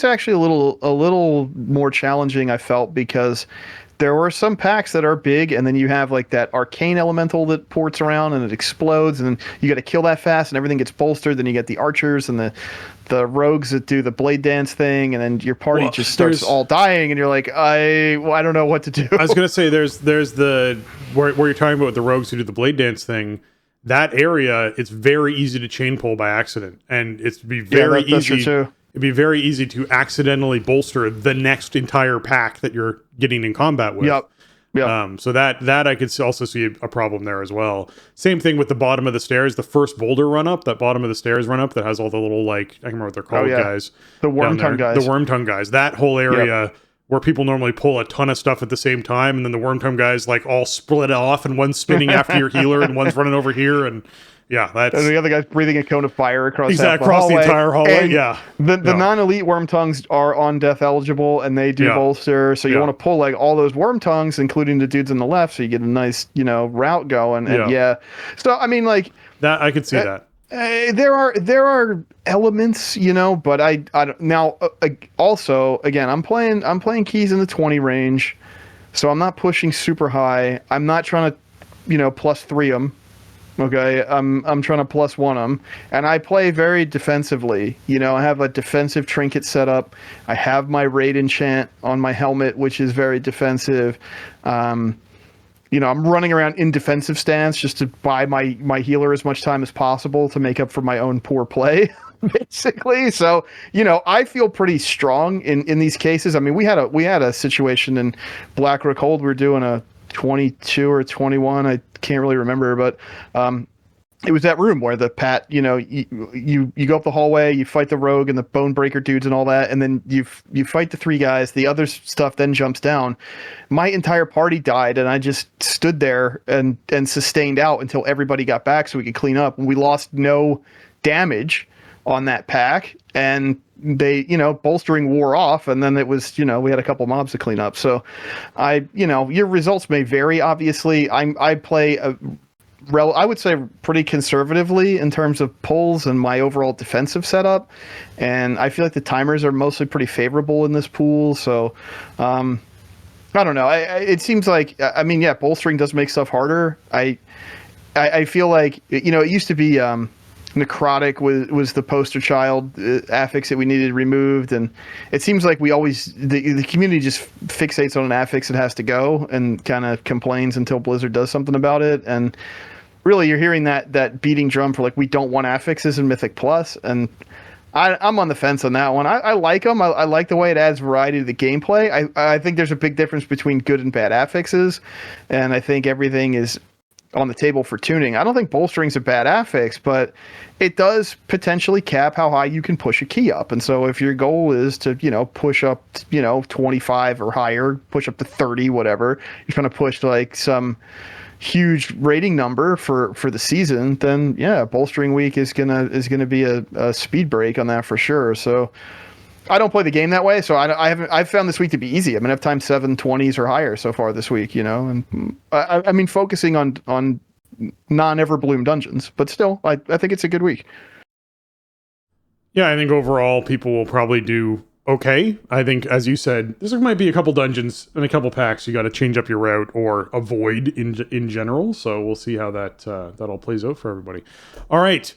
actually a little more challenging, I felt, because there were some packs that are big, and then you have like that arcane elemental that ports around and it explodes, and then you got to kill that fast, and everything gets bolstered. Then you get the archers and the rogues that do the blade dance thing, and then your party just starts all dying, and you're like, I don't know what to do. I was gonna say there's the where you're talking about the rogues who do the blade dance thing. That area, it's very easy to chain pull by accident, and it'd be very easy. It'd be very easy to accidentally bolster the next entire pack that you're getting in combat with. Yep. So that I could also see a problem there as well. Same thing with the bottom of the stairs, the first boulder run up, that bottom of the stairs run up that has all the little, like, I can't remember what they're called, guys. The worm tongue guys. The worm tongue guys. That whole area where people normally pull a ton of stuff at the same time, and then the worm tongue guys like all split off, and one's spinning after your healer, and one's running over here, and that's... And the other guy's breathing a cone of fire across the entire hallway. The non-elite worm tongues are on death eligible, and they do bolster, so you want to pull like all those worm tongues, including the dudes on the left, so you get a nice, route going. And so I mean, like that, I could see that. There are elements, but I don't, now also again I'm playing keys in the 20 range, so I'm not pushing super high. I'm not trying to +3 them. Okay, I'm trying to +1 them, and I play very defensively. I have a defensive trinket set up. I have my raid enchant on my helmet, which is very defensive. I'm running around in defensive stance just to buy my healer as much time as possible to make up for my own poor play, basically. So, I feel pretty strong in these cases. I mean, we had a situation in Blackrock Hold. We were doing a 22 or 21. I can't really remember, but it was that room where the Pat, you go up the hallway, you fight the rogue and the bone breaker dudes and all that, and then you fight the 3 guys. The other stuff then jumps down. My entire party died, and I just stood there and sustained out until everybody got back so we could clean up. And we lost no damage on that pack, and they, bolstering wore off, and then it was, we had a couple mobs to clean up. So your results may vary, obviously. I play I would say pretty conservatively in terms of pulls and my overall defensive setup, and I feel like the timers are mostly pretty favorable in this pool. So I don't know. It seems like, I mean, bolstering does make stuff harder. I feel like it used to be necrotic was the poster child affix that we needed removed, and it seems like we always the community just fixates on an affix that has to go and kind of complains until Blizzard does something about it. And really, you're hearing that beating drum for like, we don't want affixes in Mythic Plus, and I'm on the fence on that one. I like them. I like the way it adds variety to the gameplay. I think there's a big difference between good and bad affixes, and I think everything is on the table for tuning. I don't think bolstering's a bad affix, but it does potentially cap how high you can push a key up. And so if your goal is to, push up, 25 or higher, push up to 30, whatever, you're trying to push like some huge rating number for the season, then bolstering week is gonna be a speed break on that for sure. So I don't play the game that way, so I've found this week to be easy. I mean, I've timed 720s or higher so far this week, and I mean, focusing on non-Everbloom dungeons, but still, I think it's a good week. Yeah, I think overall people will probably do okay. I think, as you said, there might be a couple dungeons and a couple packs you got to change up your route or avoid in general. So we'll see how that all plays out for everybody. All right,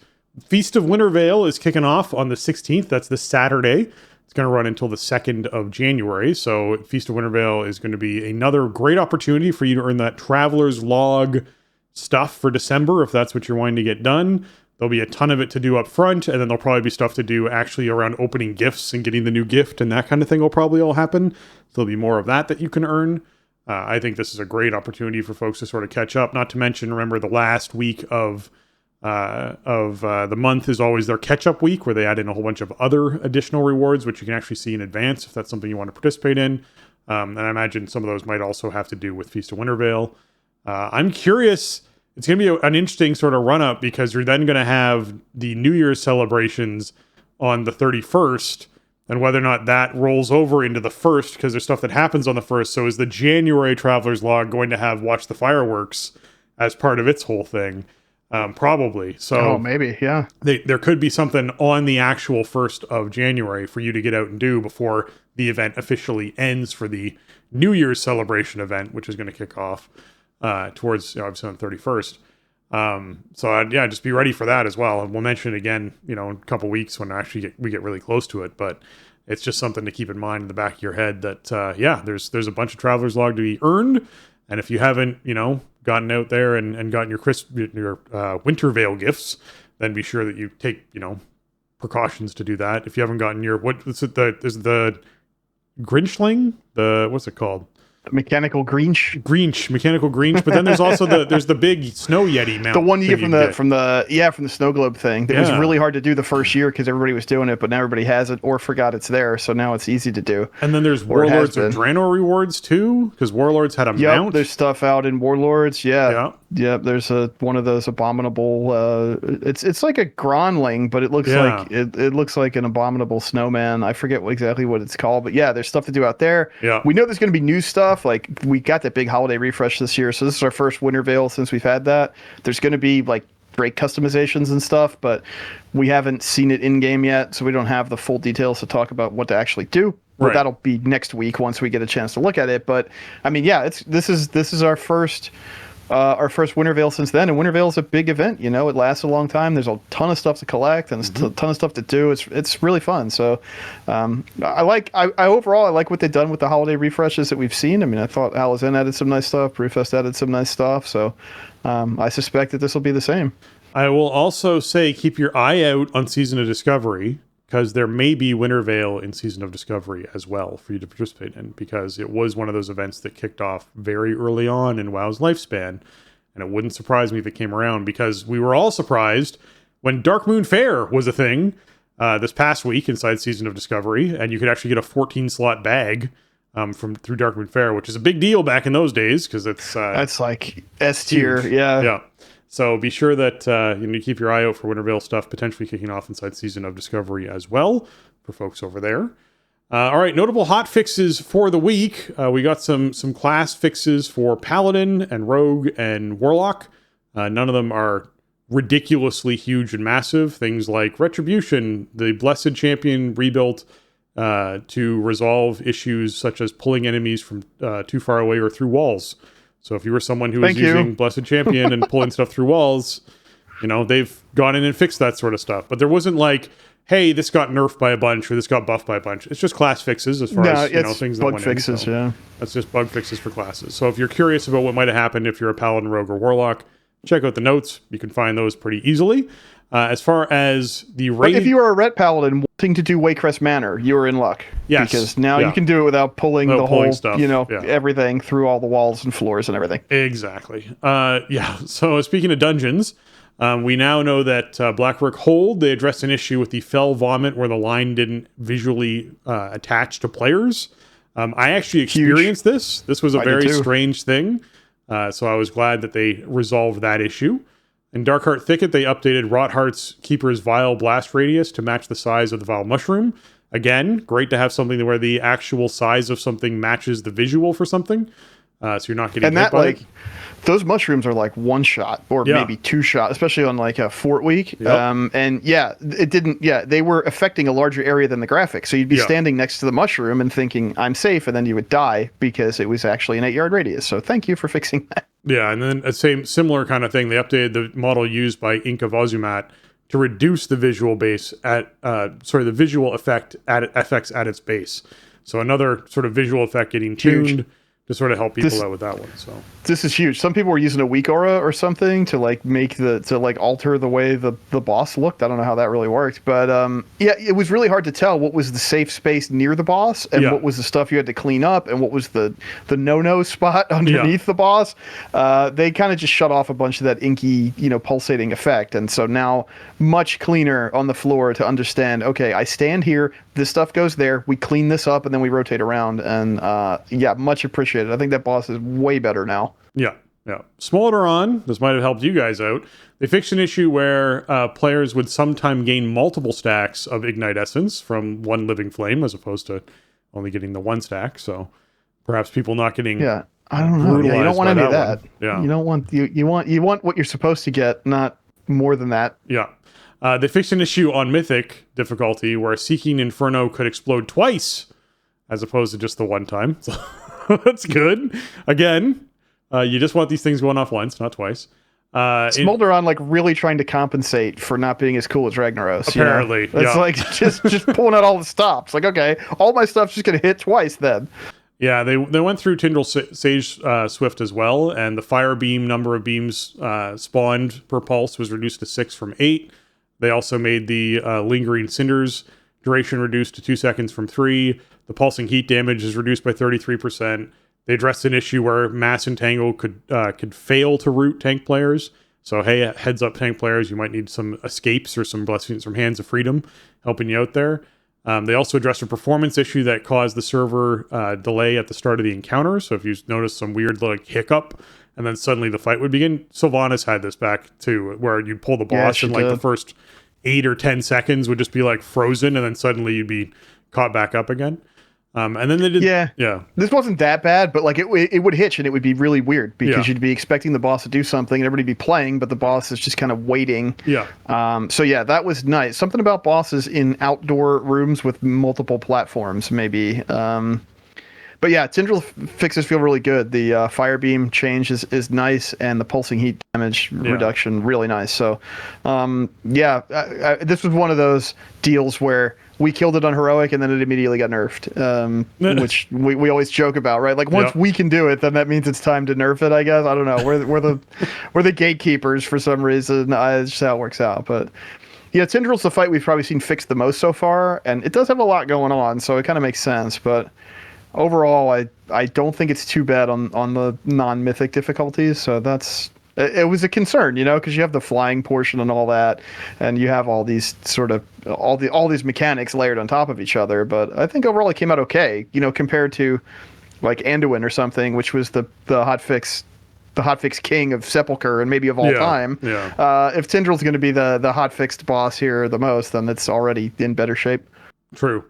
Feast of Wintervale is kicking off on the 16th. That's this Saturday. It's going to run until the 2nd of January. So Feast of Wintervale is going to be another great opportunity for you to earn that Traveler's Log stuff for December, if that's what you're wanting to get done. There'll be a ton of it to do up front, and then there'll probably be stuff to do actually around opening gifts and getting the new gift, and that kind of thing will probably all happen. So there'll be more of that you can earn. I think this is a great opportunity for folks to sort of catch up. Not to mention, remember, the last week of the month is always their catch-up week, where they add in a whole bunch of other additional rewards, which you can actually see in advance if that's something you want to participate in. And I imagine some of those might also have to do with Feast of Wintervale. I'm curious. It's going to be an interesting sort of run-up, because you're then going to have the New Year's celebrations on the 31st, and whether or not that rolls over into the 1st, because there's stuff that happens on the 1st. So is the January Traveler's Log going to have Watch the Fireworks as part of its whole thing? Probably. So Oh, maybe, yeah. there could be something on the actual 1st of January for you to get out and do before the event officially ends for the New Year's celebration event, which is going to kick off towards obviously on the 31st. Yeah, just be ready for that as well. And we'll mention it again, in a couple weeks when we get really close to it. But it's just something to keep in mind in the back of your head that, there's a bunch of Traveler's Log to be earned. And if you haven't, gotten out there and gotten your Winter Veil gifts, then be sure that you take, precautions to do that. If you haven't gotten there's the Grinchling, what's it called? Mechanical Grinch. Mechanical Grinch, but then there's also there's the big snow yeti mount. The one you get from the snow globe thing. That was really hard to do the first year because everybody was doing it, but now everybody has it or forgot it's there, so now it's easy to do. And then there's Warlords of Draenor rewards too, because Warlords had a mount. There's stuff out in Warlords. Yeah. There's one of those abominable. It's like a Gronling, but it looks like it looks like an abominable snowman. I forget exactly what it's called, but there's stuff to do out there. Yeah, we know there's going to be new stuff. Like we got that big holiday refresh this year, so this is our first Winter Veil since we've had that. There's going to be like great customizations and stuff, but we haven't seen it in game yet, so we don't have the full details to talk about what to actually do. But that'll be next week once we get a chance to look at it. But I mean, this is our first Winter Veil since then, and Winter Veil is a big event. It lasts a long time. There's a ton of stuff to collect and a ton of stuff to do. It's really fun. So I overall like what they've done with the holiday refreshes that we've seen. I mean, I thought Halazen added some nice stuff. Brewfest added some nice stuff. So I suspect that this will be the same. I will also say keep your eye out on Season of Discovery, because there may be Winter Veil in Season of Discovery as well for you to participate in, because it was one of those events that kicked off very early on in WoW's lifespan, and it wouldn't surprise me if it came around, because we were all surprised when Dark Moon Fair was a thing this past week inside Season of Discovery, and you could actually get a 14-slot bag through Dark Moon Fair, which is a big deal back in those days, because it's that's like S tier, yeah. So be sure that you keep your eye out for Winter Veil stuff potentially kicking off inside Season of Discovery as well for folks over there. All right, notable hot fixes for the week. We got some class fixes for Paladin and Rogue and Warlock. None of them are ridiculously huge and massive. Things like Retribution, the Blessed Champion rebuilt to resolve issues such as pulling enemies from too far away or through walls. So if you were someone who was using Blessed Champion and pulling stuff through walls, they've gone in and fixed that sort of stuff. But there wasn't like, hey, this got nerfed by a bunch or this got buffed by a bunch. It's just class fixes as far as things that went fixes, in. So that's just bug fixes for classes. So if you're curious about what might have happened if you're a Paladin, Rogue, or Warlock, check out the notes. You can find those pretty easily. As far as the raid... But if you are a Ret Paladin wanting to do Waycrest Manor, you're in luck. Yes. Because now you can do it without pulling whole stuff. Everything through all the walls and floors and everything. Exactly. So speaking of dungeons, we now know that Blackrook Hold, they addressed an issue with the fell vomit where the line didn't visually attach to players. I actually experienced this. This was a very strange thing. So I was glad that they resolved that issue. In Darkheart Thicket, they updated Rotheart's Keeper's Vial blast radius to match the size of the Vial Mushroom. Again, great to have something where the actual size of something matches the visual for something. So you're not getting hit by it. Those mushrooms are like one shot or maybe two shot, especially on like a Fort Week. Yep. They were affecting a larger area than the graphic. So you'd be standing next to the mushroom and thinking, I'm safe, and then you would die because it was actually an 8-yard radius. So thank you for fixing that. Yeah, and then a similar kind of thing. They updated the model used by Ink of Ozumat to reduce the visual base the visual effect FX at its base. So another sort of visual effect getting tuned to sort of help people out with that one. So this is huge. Some people were using a weak aura or something to alter the way the boss looked. I don't know how that really worked, but it was really hard to tell what was the safe space near the boss and what was the stuff you had to clean up and what was the no spot underneath the boss. They kind of just shut off a bunch of that inky, pulsating effect, and so now much cleaner on the floor to understand. Okay, I stand here. This stuff goes there. We clean this up and then we rotate around, and much appreciated. I think that boss is way better now. Yeah. Smolder on, this might have helped you guys out. They fixed an issue where players would sometime gain multiple stacks of Ignite Essence from one Living Flame as opposed to only getting the one stack. So perhaps people not getting I don't know. Yeah, you don't want any of that. Yeah. You don't want you want what you're supposed to get, not more than that. Yeah. They fixed an issue on Mythic difficulty where Seeking Inferno could explode twice as opposed to just the one time. So that's good. Again, you just want these things going off once, not twice. Smolderon really trying to compensate for not being as cool as Ragnaros. Apparently, it's like just pulling out all the stops. Like, okay, all my stuff's just gonna hit twice then. Yeah, they went through Tindral Sage Swift as well, and the fire beam number of beams spawned per pulse was reduced to 6 from 8. They also made the lingering cinders duration reduced to 2 seconds from 3. The pulsing heat damage is reduced by 33%. They addressed an issue where Mass Entangle could fail to root tank players. So, hey, heads up, tank players, you might need some escapes or some blessings from Hands of Freedom helping you out there. They also addressed a performance issue that caused the server delay at the start of the encounter. So if you notice some weird hiccup and then suddenly the fight would begin, Sylvanas had this back too, where you'd pull the boss and the first 8 or 10 seconds would just be frozen and then suddenly you'd be caught back up again. And then they did... Yeah. This wasn't that bad, but it would hitch and it would be really weird because you'd be expecting the boss to do something and everybody be playing, but the boss is just kind of waiting. Yeah. So yeah, that was nice. Something about bosses in outdoor rooms with multiple platforms, maybe. But yeah, Tindral fixes feel really good. The fire beam change is nice, and the pulsing heat damage reduction really nice. So, this was one of those deals where we killed it on heroic, and then it immediately got nerfed, which we always joke about, right? Like once we can do it, then that means it's time to nerf it. I guess I don't know. We're the gatekeepers for some reason. It's just how it works out, but. Yeah, Tindral's the fight we've probably seen fixed the most so far, and it does have a lot going on, so it kind of makes sense. But overall, I don't think it's too bad on the non-mythic difficulties. So it was a concern, because you have the flying portion and all that, and you have all these all these mechanics layered on top of each other. But I think overall it came out okay, compared to like Anduin or something, which was the hotfix king of Sepulchre and maybe of all time. Yeah. If Tindral's going to be the hotfixed boss here the most, then it's already in better shape. True.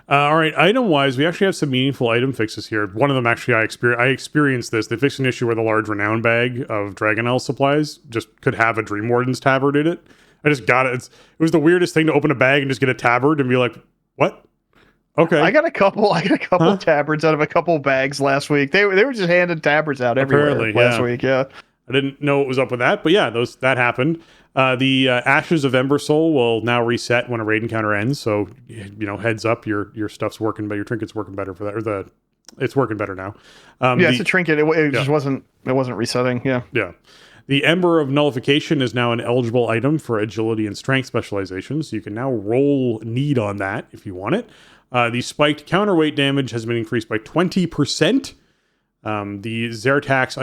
All right, item-wise, we actually have some meaningful item fixes here. One of them, actually, I experienced this. They fixed an issue where the large renown bag of Dragonel supplies just could have a Dream Warden's tabard in it. I just got it. It was the weirdest thing to open a bag and just get a tabard and be like, what? Okay. I got a couple tabards out of a couple bags last week. They were just handing tabards out everywhere last week. Yeah. I didn't know what was up with that, but yeah, that happened. The Ashes of Ember Soul will now reset when a raid encounter ends. So, heads up, your stuff's working, but your trinket's working better for that, it's working better now. It's a trinket. It just wasn't resetting. Yeah. Yeah. The Ember of Nullification is now an eligible item for agility and strength specializations. So you can now roll need on that if you want it. The spiked counterweight damage has been increased by 20%. The Zertax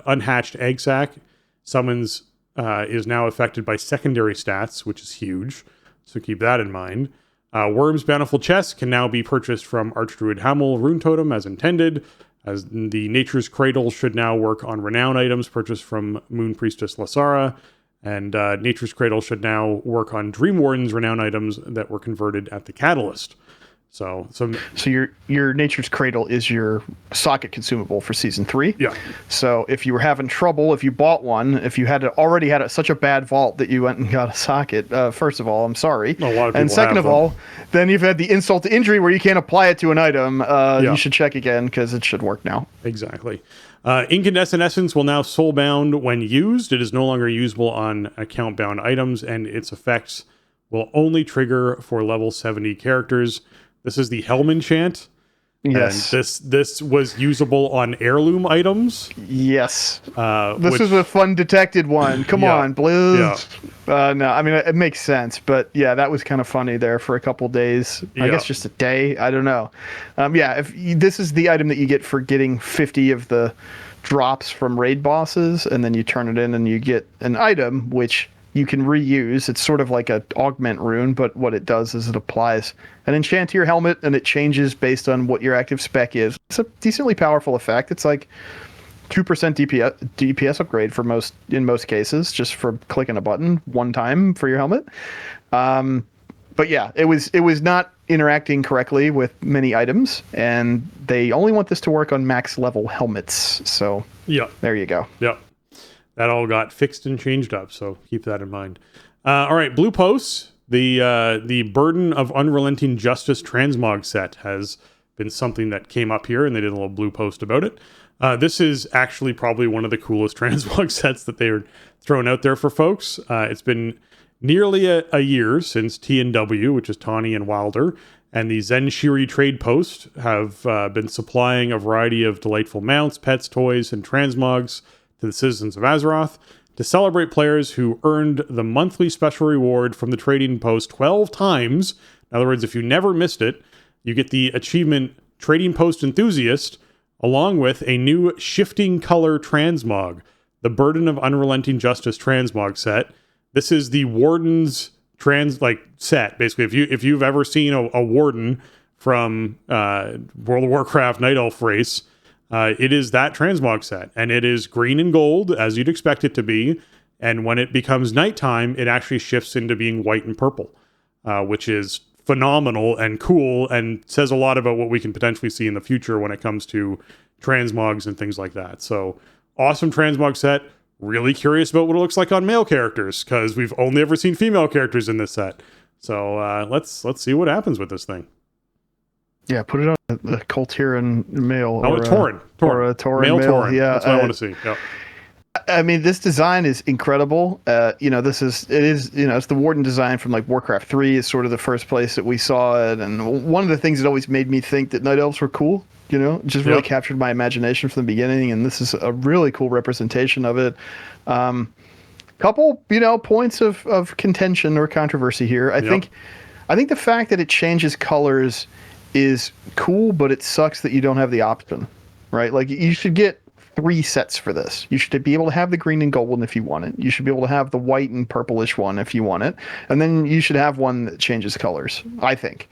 unhatched egg sac summons is now affected by secondary stats, which is huge. So keep that in mind. Worm's Bountiful Chest can now be purchased from Archdruid Hamel Rune Totem as intended. As the Nature's Cradle should now work on renown items purchased from Moon Priestess Lasara. And Nature's Cradle should now work on Dream Warden's renown items that were converted at the Catalyst. So your Nature's Cradle is your socket consumable for Season 3. Yeah. So if you were having trouble, if you bought one, if you had already had such a bad vault that you went and got a socket, first of all, I'm sorry. A lot of people and second have of all, then you've had the insult to injury where you can't apply it to an item. You should check again because it should work now. Exactly. Incandescent Essence will now soulbound when used. It is no longer usable on account-bound items, and its effects will only trigger for level 70 characters. This is the Helm enchant. Yes. And this was usable on heirloom items. Yes. This is a fun detected one. Come on, Blizz. Yeah. No, I mean, it makes sense. But yeah, that was kind of funny there for a couple days. I guess just a day. I don't know. If this is the item that you get for getting 50 of the drops from raid bosses, and then you turn it in and you get an item, which you can reuse. It's sort of like an augment rune, but what it does is it applies an enchant to your helmet, and it changes based on what your active spec is. It's a decently powerful effect. It's like 2% DPS upgrade in most cases, just for clicking a button one time for your helmet. But yeah, it was not interacting correctly with many items, and they only want this to work on max level helmets. So Yeah. there you go. Yep. That all got fixed and changed up, so keep that in mind. All right, Blue Posts, the Burden of Unrelenting Justice transmog set has been something that came up here, and they did a little Blue Post about it. This is actually probably one of the coolest transmog sets that they were throwing out there for folks. It's been nearly a year since T&W, which is Tawny and Wilder, and the Zenshiri Trade Post have been supplying a variety of delightful mounts, pets, toys, and transmogs to the citizens of Azeroth to celebrate players who earned the monthly special reward from the trading post 12 times. In other words, if you never missed it, you get the achievement Trading Post Enthusiast, along with a new Shifting Color transmog, the Burden of Unrelenting Justice transmog set. This is the Warden's set. Basically, if you've ever seen a Warden from World of Warcraft Night Elf race, it is that transmog set, and it is green and gold as you'd expect it to be. And when it becomes nighttime, it actually shifts into being white and purple, which is phenomenal and cool, and says a lot about what we can potentially see in the future when it comes to transmogs and things like that. So awesome transmog set. Really curious about what it looks like on male characters, because we've only ever seen female characters in this set. So let's see what happens with this thing. Yeah, put it on the Coltiran male. Oh, Tauren. Or a Tauren male. Tauren. Yeah, that's what I want to see. Yeah. I mean, this design is incredible. It's the Warden design from like Warcraft 3 is sort of the first place that we saw it. And one of the things that always made me think that Night Elves were cool, just really captured my imagination from the beginning. And this is a really cool representation of it. Couple, points of contention or controversy here. I think the fact that it changes colors is cool, but it sucks that you don't have the option, right? Like, you should get 3 sets for this. You should be able to have the green and gold one if you want it. You should be able to have the white and purplish one if you want it, and then you should have one that changes colors, I think.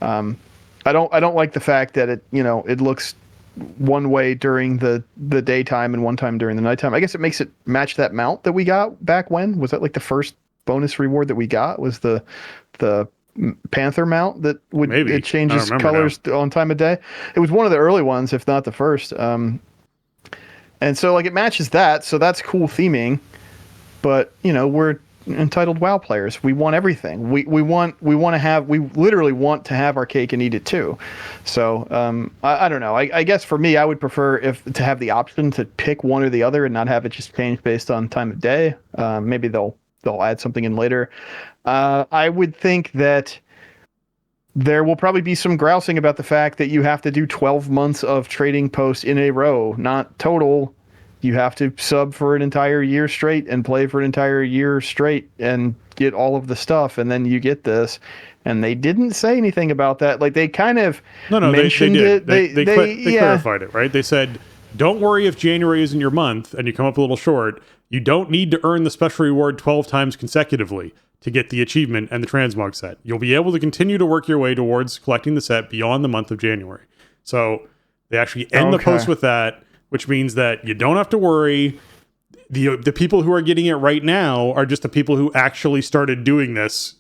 I don't like the fact that it looks one way during the daytime and one time during the nighttime. I guess it makes it match that mount that we got back when. Was that like the first bonus reward that we got? Was the Panther mount that would Maybe. It changes colors on time of day? It was one of the early ones, if not the first. And so it matches that, so that's cool theming. But we're entitled WoW players. We want everything. We literally want to have our cake and eat it too. So I don't know. I guess for me, I would prefer to have the option to pick one or the other and not have it just change based on time of day. Maybe they'll add something in later. I would think that there will probably be some grousing about the fact that you have to do 12 months of trading posts in a row, not total. You have to sub for an entire year straight and play for an entire year straight and get all of the stuff, and then you get this. And they didn't say anything about that. Like, they kind of mentioned it. They clarified it, right? They said, don't worry if January isn't your month and you come up a little short. You don't need to earn the special reward 12 times consecutively to get the achievement and the transmog set. You'll be able to continue to work your way towards collecting the set beyond the month of January. So they actually end the post with that, which means that you don't have to worry. The people who are getting it right now are just the people who actually started doing this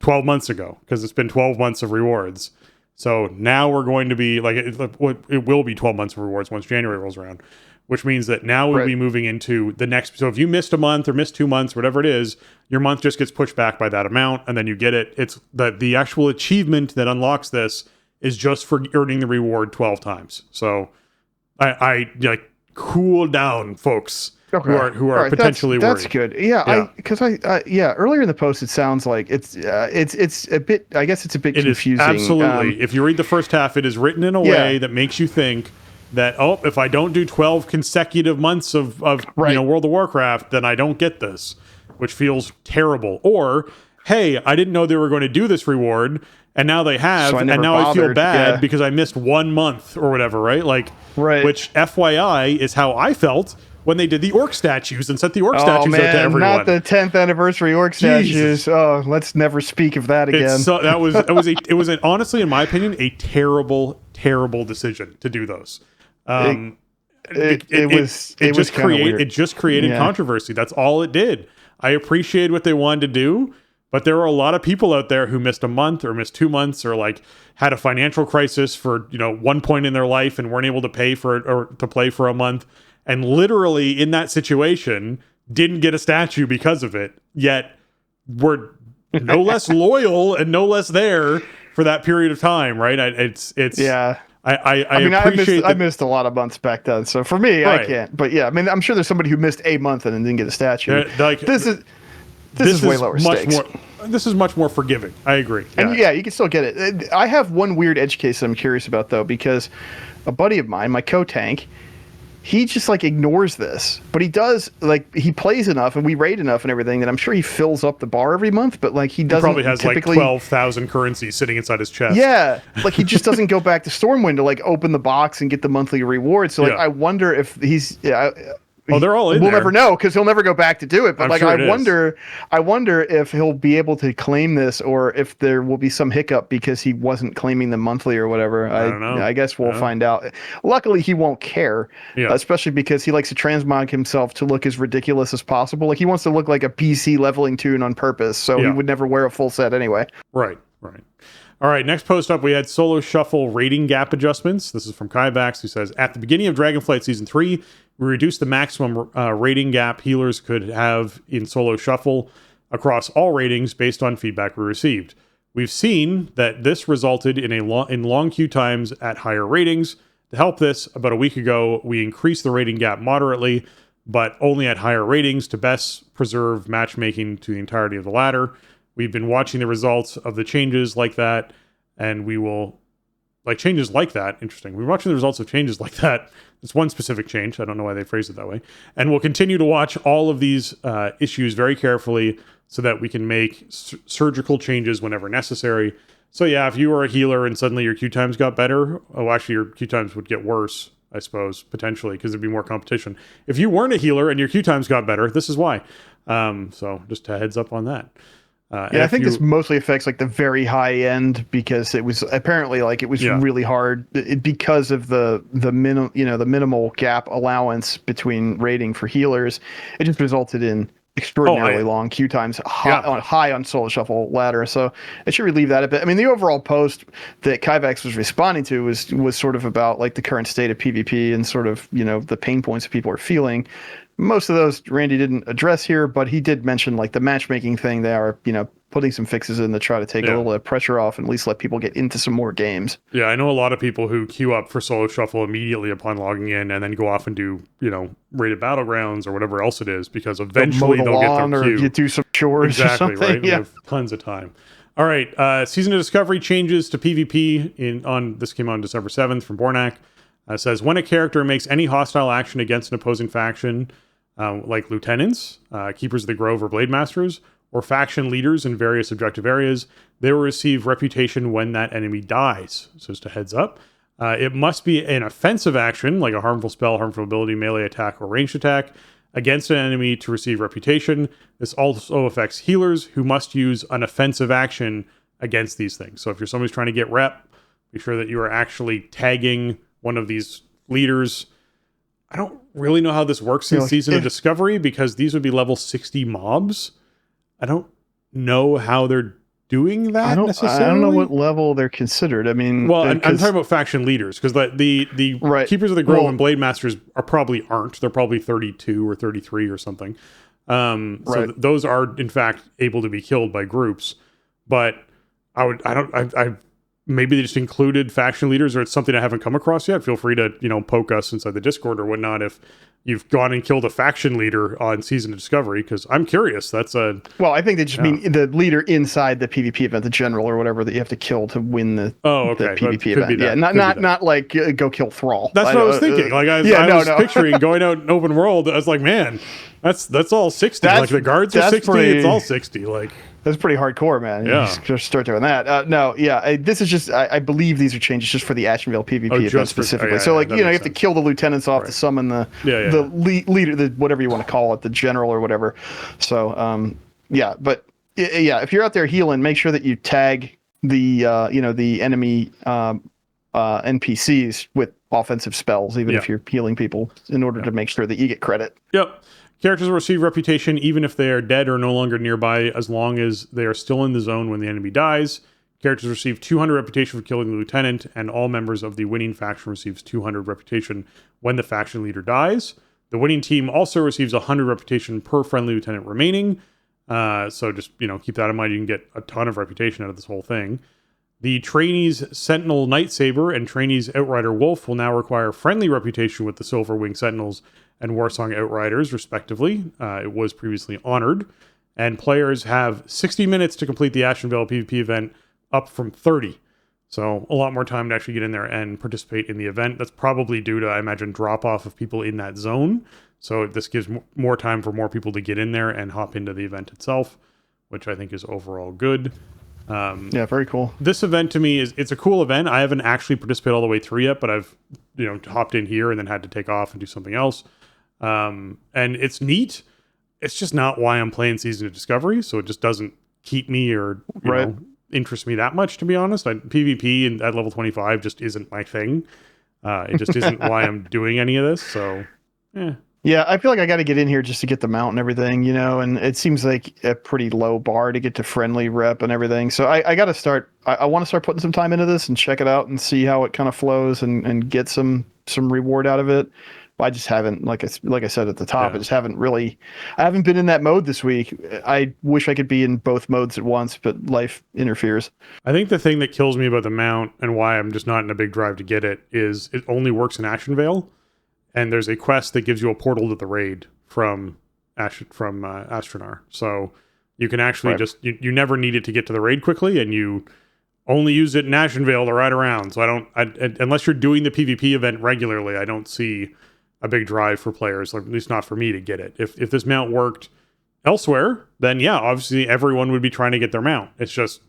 12 months ago, because it's been 12 months of rewards. So now we're going to be it will be 12 months of rewards once January rolls around, which means that now we'll be moving into the next. So if you missed a month or missed 2 months, whatever it is, your month just gets pushed back by that amount, and then you get it. It's the actual achievement that unlocks this is just for earning the reward 12 times. So I cool down, folks. Okay. Who are potentially worried. That's good. Yeah. Because earlier in the post it sounds like it's a bit. I guess it's a bit confusing. Absolutely. If you read the first half, it is written in a way that makes you think that if I don't do 12 consecutive months of World of Warcraft, then I don't get this, which feels terrible. Or hey, I didn't know they were going to do this reward, and now they have, so and now I feel bad because I missed 1 month or whatever, right? Which FYI is how I felt when they did the orc statues and sent the orc statues out to everyone. Not the 10th anniversary orc statues. Oh, let's never speak of that again. It was honestly, in my opinion, a terrible decision to do those. It just created controversy. That's all it did. I appreciate what they wanted to do, But there are a lot of people out there who missed a month or missed 2 months or like had a financial crisis for, one point in their life and weren't able to pay for it or to play for a month. And literally in that situation didn't get a statue because of it. Yet were no less loyal and no less there for that period of time. Right. Yeah. I mean, I missed a lot of months back then. So for me, right. I can't. But yeah, I mean, I'm sure there's somebody who missed a month and then didn't get a statue. This is way lower stakes. This is much more forgiving. I agree. Yeah. And yeah, you can still get it. I have one weird edge case that I'm curious about, though, because a buddy of mine, my co-tank, he just like ignores this, but he does he plays enough and we raid enough and everything that I'm sure he fills up the bar every month, but like he probably has typically, like 12,000 currency sitting inside his chest. Yeah. Like he just doesn't go back to Stormwind to like open the box and get the monthly reward. So like, I wonder if he's, they're all in we'll there. Never know because he'll never go back to do it. But I'm like, sure I wonder if he'll be able to claim this or if there will be some hiccup because he wasn't claiming them monthly or whatever. I don't know. I guess we'll find out. Luckily, he won't care, especially because he likes to transmog himself to look as ridiculous as possible. Like he wants to look like a PC leveling toon on purpose, so he would never wear a full set anyway. Right. All right, next post up, we had solo shuffle rating gap adjustments. This is from Kyvax, who says, at the beginning of Dragonflight Season 3, we reduced the maximum rating gap healers could have in solo shuffle across all ratings based on feedback we received. We've seen that this resulted in long queue times at higher ratings. To help this, about a week ago, we increased the rating gap moderately, but only at higher ratings to best preserve matchmaking to the entirety of the ladder. We've been watching the results of the changes like that, and we will, changes like that, interesting. We're watching the results of changes like that. It's one specific change. I don't know why they phrased it that way. And we'll continue to watch all of these issues very carefully so that we can make surgical changes whenever necessary. So yeah, if you were a healer and suddenly your queue times got better, actually your queue times would get worse, I suppose, potentially, because there'd be more competition. If you weren't a healer and your queue times got better, this is why. So just a heads up on that. I think this mostly affects like the very high end because it was apparently really hard because of the minimal gap allowance between rating for healers. It just resulted in extraordinarily long queue times high on solo shuffle ladder. So it should relieve that a bit. I mean, the overall post that Kyvax was responding to was sort of about like the current state of PvP and sort of, the pain points that people are feeling. Most of those Randy didn't address here, but he did mention like the matchmaking thing. They are, putting some fixes in to try to take a little bit of pressure off and at least let people get into some more games. Yeah, I know a lot of people who queue up for solo shuffle immediately upon logging in and then go off and do, rated battlegrounds or whatever else it is because eventually they'll get their queue. Or you do some chores or something. Right? We have tons of time. All right, Season of Discovery changes to PvP. This came on December 7th from Bornak. Says, when a character makes any hostile action against an opposing faction, like lieutenants, keepers of the grove, or blade masters, or faction leaders in various objective areas, they will receive reputation when that enemy dies. So just a heads up. It must be an offensive action, like a harmful spell, harmful ability, melee attack, or ranged attack, against an enemy to receive reputation. This also affects healers who must use an offensive action against these things. So if you're somebody's trying to get rep, be sure that you are actually tagging one of these leaders. I don't really know how this works in Season of Discovery because these would be level 60 mobs. I don't know how they're doing that necessarily. I don't know what level they're considered. I mean, I'm talking about faction leaders because the Keepers of the Grove and Blade Masters aren't. They're probably 32 or 33 or something. So those are in fact able to be killed by groups. But maybe they just included faction leaders, or it's something I haven't come across yet. Feel free to poke us inside the Discord or whatnot if you've gone and killed a faction leader on Season of Discovery, because I'm curious. I think they just mean the leader inside the PvP event, the general or whatever that you have to kill to win the PvP event. Yeah, not like go kill Thrall. That's what I was thinking. Like I was picturing going out in open world. I was like, man, that's all 60. Like the guards are 60. It's all 60. Like. That's pretty hardcore, man. You just start doing that. This is just, I believe these are changes just for the Asheville PvP event specifically. You have to kill the lieutenants off to summon the leader, the whatever you want to call it, the general or whatever. So, if you're out there healing, make sure that you tag the enemy NPCs with offensive spells, even if you're healing people, in order to make sure that you get credit. Yep. Characters will receive reputation even if they are dead or no longer nearby, as long as they are still in the zone when the enemy dies. Characters receive 200 reputation for killing the lieutenant, and all members of the winning faction receives 200 reputation when the faction leader dies. The winning team also receives 100 reputation per friendly lieutenant remaining. So just, keep that in mind. You can get a ton of reputation out of this whole thing. The trainees Sentinel Night Saber and trainees Outrider Wolf will now require friendly reputation with the Silver Wing Sentinels and Warsong Outriders, respectively. It was previously honored. And players have 60 minutes to complete the Ashenvale PvP event, up from 30. So a lot more time to actually get in there and participate in the event. That's probably due to, I imagine, drop-off of people in that zone. So this gives more time for more people to get in there and hop into the event itself, which I think is overall good. Yeah, very cool. This event to me it's a cool event. I haven't actually participated all the way through yet, but I've hopped in here and then had to take off and do something else. And it's neat. It's just not why I'm playing Season of Discovery, so it just doesn't keep me or interest me that much, to be honest. PvP and at level 25 just isn't my thing. It just isn't why I'm doing any of this. So yeah, I feel like I got to get in here just to get the mount and everything, and it seems like a pretty low bar to get to friendly rep and everything. So I got to start. I want to start putting some time into this and check it out and see how it kind of flows and get some reward out of it. But I just haven't, like I said at the top, I just haven't really. I haven't been in that mode this week. I wish I could be in both modes at once, but life interferes. I think the thing that kills me about the mount and why I'm just not in a big drive to get it is it only works in Ashenvale. And there's a quest that gives you a portal to the raid from Astronar. So you can actually you never need it to get to the raid quickly, and you only use it in Ashenvale to ride around. So unless you're doing the PvP event regularly, I don't see a big drive for players, like, at least not for me, to get it. If this mount worked elsewhere, then obviously everyone would be trying to get their mount. It's just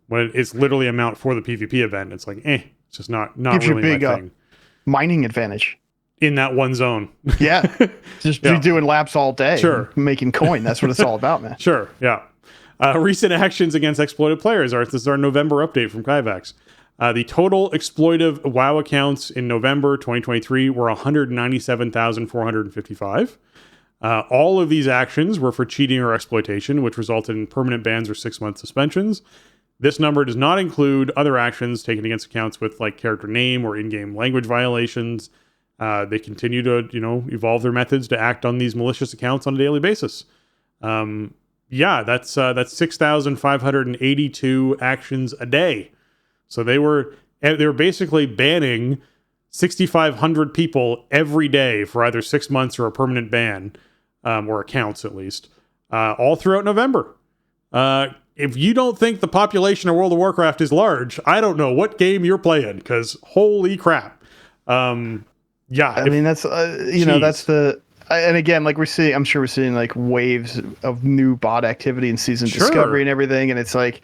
when it's literally a mount for the PvP event, it's like it's just not gives really you a big, my thing. Mining advantage. In that one zone. Just be doing laps all day. Sure. Making coin. That's what it's all about, man. Sure, yeah. Recent actions against exploited players. This is our November update from Kyvax. The total exploitive WoW accounts in November 2023 were 197,455. All of these actions were for cheating or exploitation, which resulted in permanent bans or 6-month suspensions. This number does not include other actions taken against accounts with character name or in-game language violations. They continue to, evolve their methods to act on these malicious accounts on a daily basis. That's 6,582 actions a day. So they were basically banning 6,500 people every day for either 6 months or a permanent ban, or accounts at least, all throughout November. If you don't think the population of World of Warcraft is large, I don't know what game you're playing, because holy crap. I mean, that's that's the, and again, like I'm sure we're seeing waves of new bot activity in Season Discovery and everything, and it's like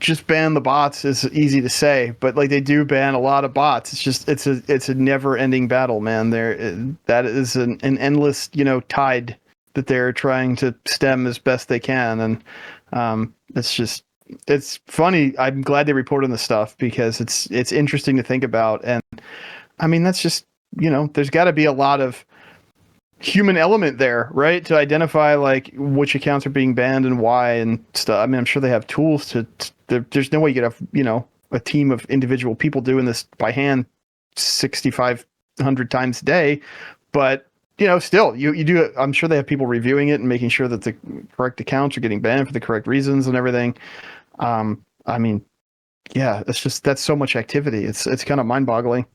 just ban the bots is easy to say, but they do ban a lot of bots. It's just it's a never ending battle, man. That is an endless tide that they're trying to stem as best they can, and it's funny. I'm glad they report on this stuff because it's interesting to think about. And I mean, that's just, there's got to be a lot of human element there, right? To identify which accounts are being banned and why and stuff. I mean, I'm sure they have tools there's no way you could have, a team of individual people doing this by hand 6,500 times a day. But, still you do, I'm sure they have people reviewing it and making sure that the correct accounts are getting banned for the correct reasons and everything. I mean, yeah, that's so much activity. It's kind of mind boggling.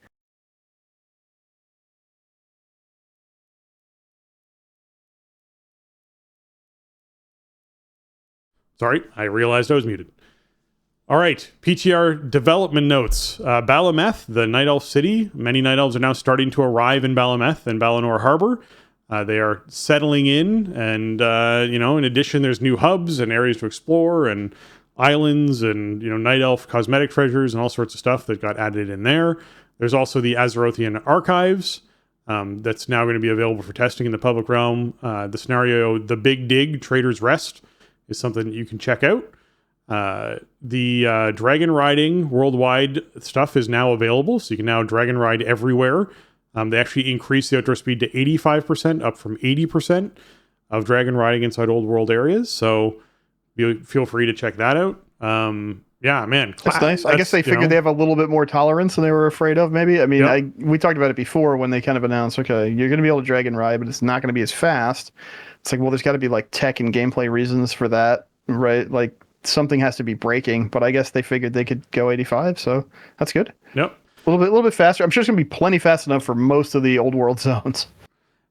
Sorry, I realized I was muted. All right, PTR development notes. Balameth, the Night Elf city. Many Night Elves are now starting to arrive in Balameth and Balinor Harbor. They are settling in, and, in addition, there's new hubs and areas to explore, and islands, and, Night Elf cosmetic treasures, and all sorts of stuff that got added in there. There's also the Azerothian archives. That's now going to be available for testing in the public realm. The scenario, The Big Dig, Trader's Rest, is something that you can check out. The dragon riding worldwide stuff is now available, so you can now dragon ride everywhere. They actually increased the outdoor speed to 85%, up from 80% of dragon riding inside old world areas. So feel free to check that out. Yeah, man. That's nice. I guess they figured they have a little bit more tolerance than they were afraid of, maybe. I mean, we talked about it before when they kind of announced, okay, you're going to be able to dragon ride, but it's not going to be as fast. It's like, well, there's got to be like tech and gameplay reasons for that, right? Like something has to be breaking, but I guess they figured they could go 85, so that's good. Yep. A little bit faster. I'm sure it's going to be plenty fast enough for most of the old world zones.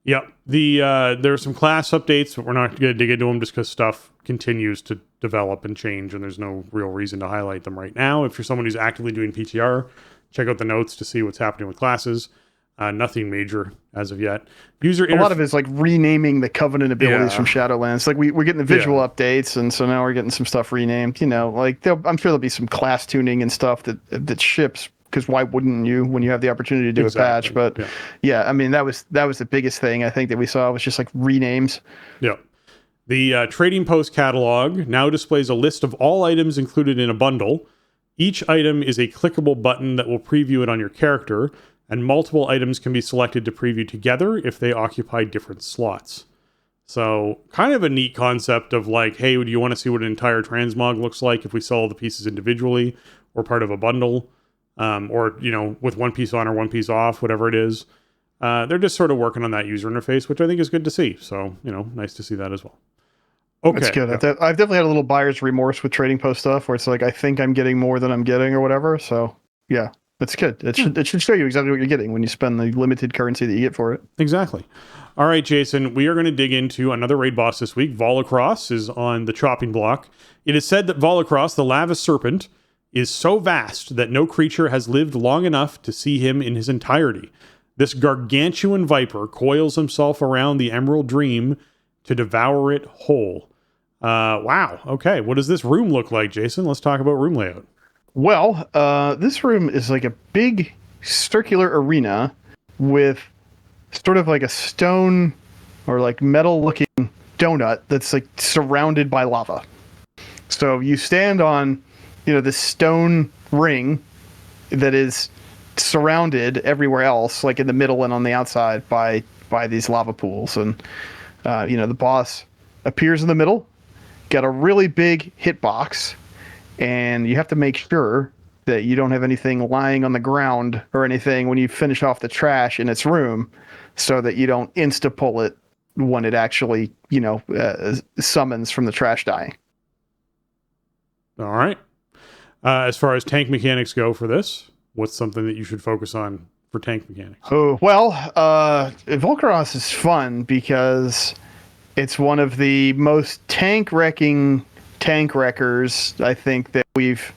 Yep. There are some class updates, but we're not going to dig into them just because stuff continues to develop and change, and there's no real reason to highlight them right now. If you're someone who's actively doing PTR, check out the notes to see what's happening with classes. Nothing major as of yet. A lot of it is like renaming the Covenant abilities from Shadowlands. Like we're getting the visual updates, and so now we're getting some stuff renamed. You know, like I'm sure there'll be some class tuning and stuff that ships. Because why wouldn't you when you have the opportunity to do a patch? But I mean that was the biggest thing I think that we saw was just like renames. Yeah. The Trading Post catalog now displays a list of all items included in a bundle. Each item is a clickable button that will preview it on your character, and multiple items can be selected to preview together if they occupy different slots. So kind of a neat concept of like, hey, do you want to see what an entire transmog looks like if we sell all the pieces individually or part of a bundle? Or, you know, with one piece on or one piece off, whatever it is. They're just sort of working on that user interface, which I think is good to see. So, you know, nice to see that as well. Okay. That's good. Yeah. I've definitely had a little buyer's remorse with Trading Post stuff where it's like, I think I'm getting more than I'm getting or whatever. So, yeah, that's good. It should show you exactly what you're getting when you spend the limited currency that you get for it. Exactly. All right, Jason, we are going to dig into another raid boss this week. Volcross is on the chopping block. It is said that Volcross, the lava serpent, is so vast that no creature has lived long enough to see him in his entirety. This gargantuan viper coils himself around the Emerald Dream to devour it whole. Wow. Okay. What does this room look like, Jason? Let's talk about room layout. Well, this room is like a big circular arena with sort of like a stone or like metal looking donut that's like surrounded by lava. So you stand on this stone ring that is surrounded everywhere else, like in the middle and on the outside by these lava pools. And, the boss appears in the middle, got a really big hitbox, and you have to make sure that you don't have anything lying on the ground or anything when you finish off the trash in its room so that you don't insta-pull it when it actually, summons from the trash dying. All right. As far as tank mechanics go for this, what's something that you should focus on for tank mechanics? Oh, well, Volcross is fun because it's one of the most tank-wrecking tank wreckers I think that we've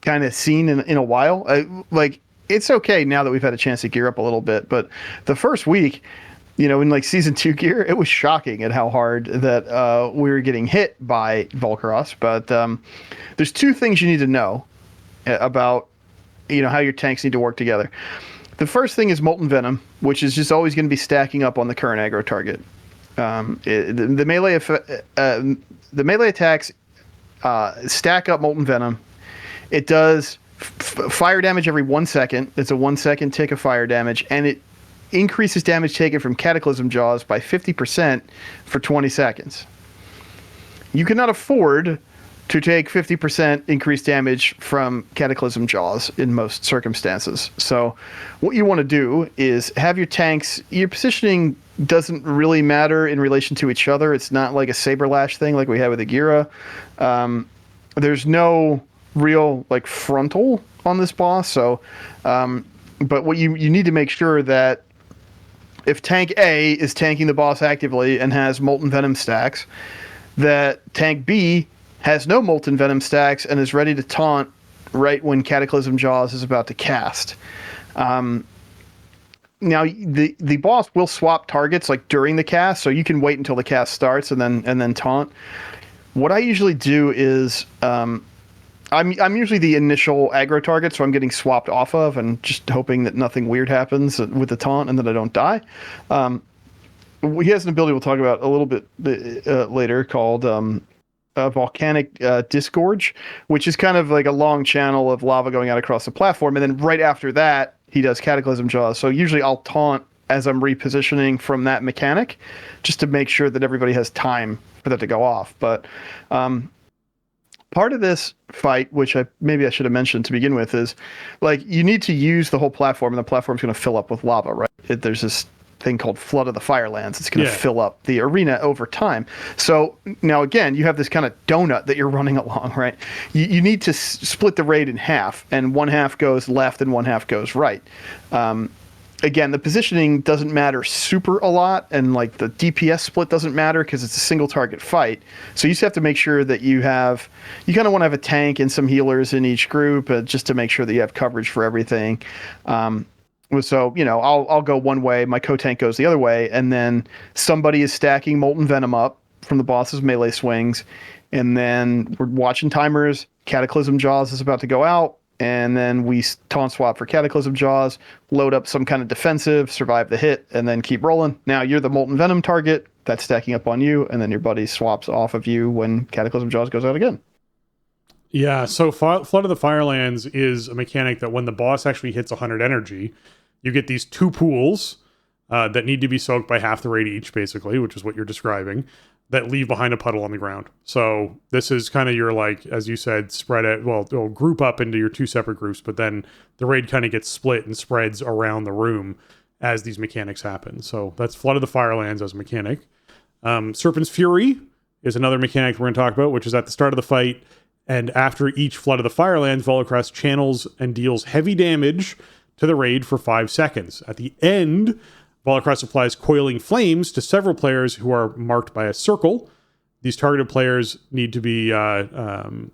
kind of seen in a while. It's okay now that we've had a chance to gear up a little bit, but the first week, in like season 2 gear, it was shocking at how hard that we were getting hit by Volcross. But there's 2 things you need to know about, how your tanks need to work together. The first thing is Molten Venom, which is just always going to be stacking up on the current aggro target. The melee attacks stack up Molten Venom. It does fire damage every 1 second. It's a 1 second tick of fire damage, and it increases damage taken from Cataclysm Jaws by 50% for 20 seconds. You cannot afford to take 50% increased damage from Cataclysm Jaws in most circumstances. So what you want to do is have your tanks, your positioning doesn't really matter in relation to each other. It's not like a Saber Lash thing like we had with Agira. There's no real like frontal on this boss. So, but what you need to make sure that if tank A is tanking the boss actively and has Molten Venom stacks, that tank B has no Molten Venom stacks and is ready to taunt right when Cataclysm Jaws is about to cast. Now, the boss will swap targets like during the cast, so you can wait until the cast starts and then taunt. What I usually do is I'm usually the initial aggro target, so I'm getting swapped off of and just hoping that nothing weird happens with the taunt and that I don't die. He has an ability we'll talk about a little bit later called Volcanic Disgorge, which is kind of like a long channel of lava going out across the platform. And then right after that, he does Cataclysm Jaws. So usually I'll taunt as I'm repositioning from that mechanic, just to make sure that everybody has time for that to go off. But part of this fight, which maybe I should have mentioned to begin with, is like you need to use the whole platform, and the platform's going to fill up with lava, right? There's this thing called Flood of the Firelands. It's going to fill up the arena over time. So now again, you have this kind of donut that you're running along, right? You need to split the raid in half, and one half goes left and one half goes right. Again, the positioning doesn't matter super a lot, and like the DPS split doesn't matter because it's a single target fight. So you just have to make sure that you kind of want to have a tank and some healers in each group, just to make sure that you have coverage for everything. So, I'll go one way, my co-tank goes the other way, and then somebody is stacking Molten Venom up from the boss's melee swings, and then we're watching timers. Cataclysm Jaws is about to go out, and then we taunt swap for Cataclysm Jaws, load up some kind of defensive, survive the hit, and then keep rolling. Now you're the Molten Venom target, that's stacking up on you, and then your buddy swaps off of you when Cataclysm Jaws goes out again. Yeah, so Flood of the Firelands is a mechanic that when the boss actually hits 100 energy, you get these two pools that need to be soaked by half the rate each, basically, which is what you're describing, that leave behind a puddle on the ground. So this is kind of your, like, as you said, spread it, well, it'll group up into your two separate groups, but then the raid kind of gets split and spreads around the room as these mechanics happen. So that's Flood of the Firelands as a mechanic. Serpent's Fury is another mechanic we're going to talk about, which is at the start of the fight, and after each Flood of the Firelands, Volcross channels and deals heavy damage to the raid for 5 seconds. At the end, Volcross applies Coiling Flames to several players who are marked by a circle. These targeted players need to be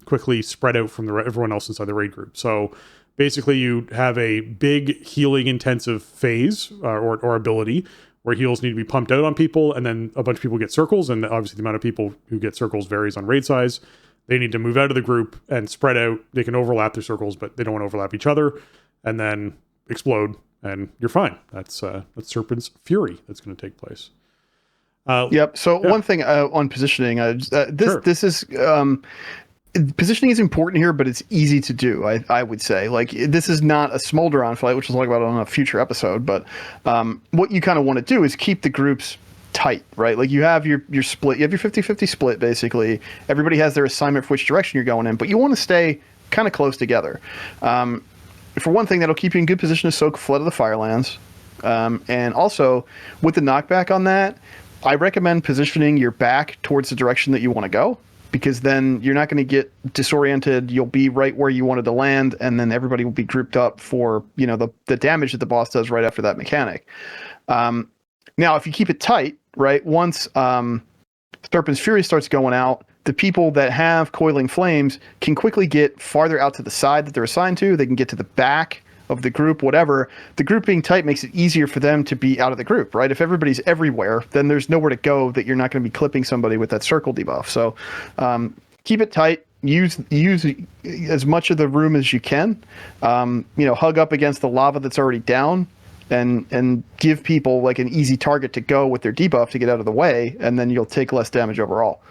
quickly spread out from everyone else inside the raid group. So basically you have a big healing intensive phase or ability where heals need to be pumped out on people, and then a bunch of people get circles, and obviously the amount of people who get circles varies on raid size. They need to move out of the group and spread out. They can overlap their circles, but they don't want to overlap each other, and then explode, and you're fine. That's Serpent's Fury that's going to take place. Yep. So one thing on positioning, this is positioning is important here, but it's easy to do. I would say, like, this is not a Smolderon fight, which we'll talk about on a future episode. But what you kind of want to do is keep the groups tight, right? Like you have your split, you have your 50-50 split, basically. Everybody has their assignment for which direction you're going in, but you want to stay kind of close together. For one thing, that'll keep you in good position to soak Flood of the Firelands. And also, with the knockback on that, I recommend positioning your back towards the direction that you want to go, because then you're not going to get disoriented. You'll be right where you wanted to land, and then everybody will be grouped up for, the damage that the boss does right after that mechanic. Now, if you keep it tight, right, once Serpent's Fury starts going out, the people that have Coiling Flames can quickly get farther out to the side that they're assigned to. They can get to the back of the group, whatever. The group being tight makes it easier for them to be out of the group, right? If everybody's everywhere, then there's nowhere to go that you're not going to be clipping somebody with that circle debuff. So keep it tight. Use as much of the room as you can. Hug up against the lava that's already down, and give people like an easy target to go with their debuff to get out of the way, and then you'll take less damage overall.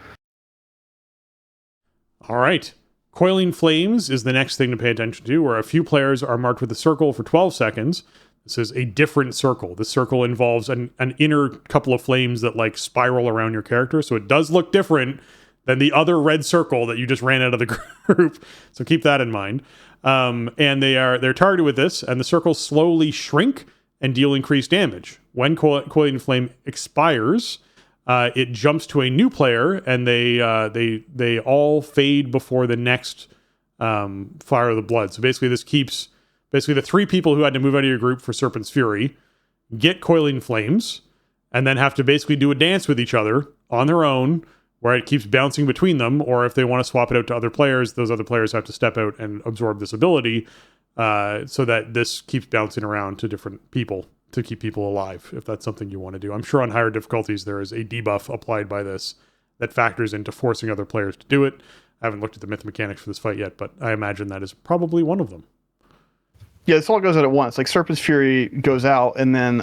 All right. Coiling Flames is the next thing to pay attention to, where a few players are marked with a circle for 12 seconds. This is a different circle. The circle involves an inner couple of flames that like spiral around your character, so it does look different than the other red circle that you just ran out of the group. So keep that in mind. And they're targeted with this, and the circles slowly shrink and deal increased damage. When Coiling Flame expires, it jumps to a new player, and they all fade before the next Fire of the Blood. So basically this keeps the three people who had to move out of your group for Serpent's Fury get Coiling Flames, and then have to basically do a dance with each other on their own, where it keeps bouncing between them, or if they want to swap it out to other players, those other players have to step out and absorb this ability, so that this keeps bouncing around to different people to keep people alive, if that's something you want to do. I'm sure on higher difficulties there is a debuff applied by this that factors into forcing other players to do it. I haven't looked at the myth mechanics for this fight yet, but I imagine that is probably one of them. Yeah, this all goes out at once. Like Serpent's Fury goes out, and then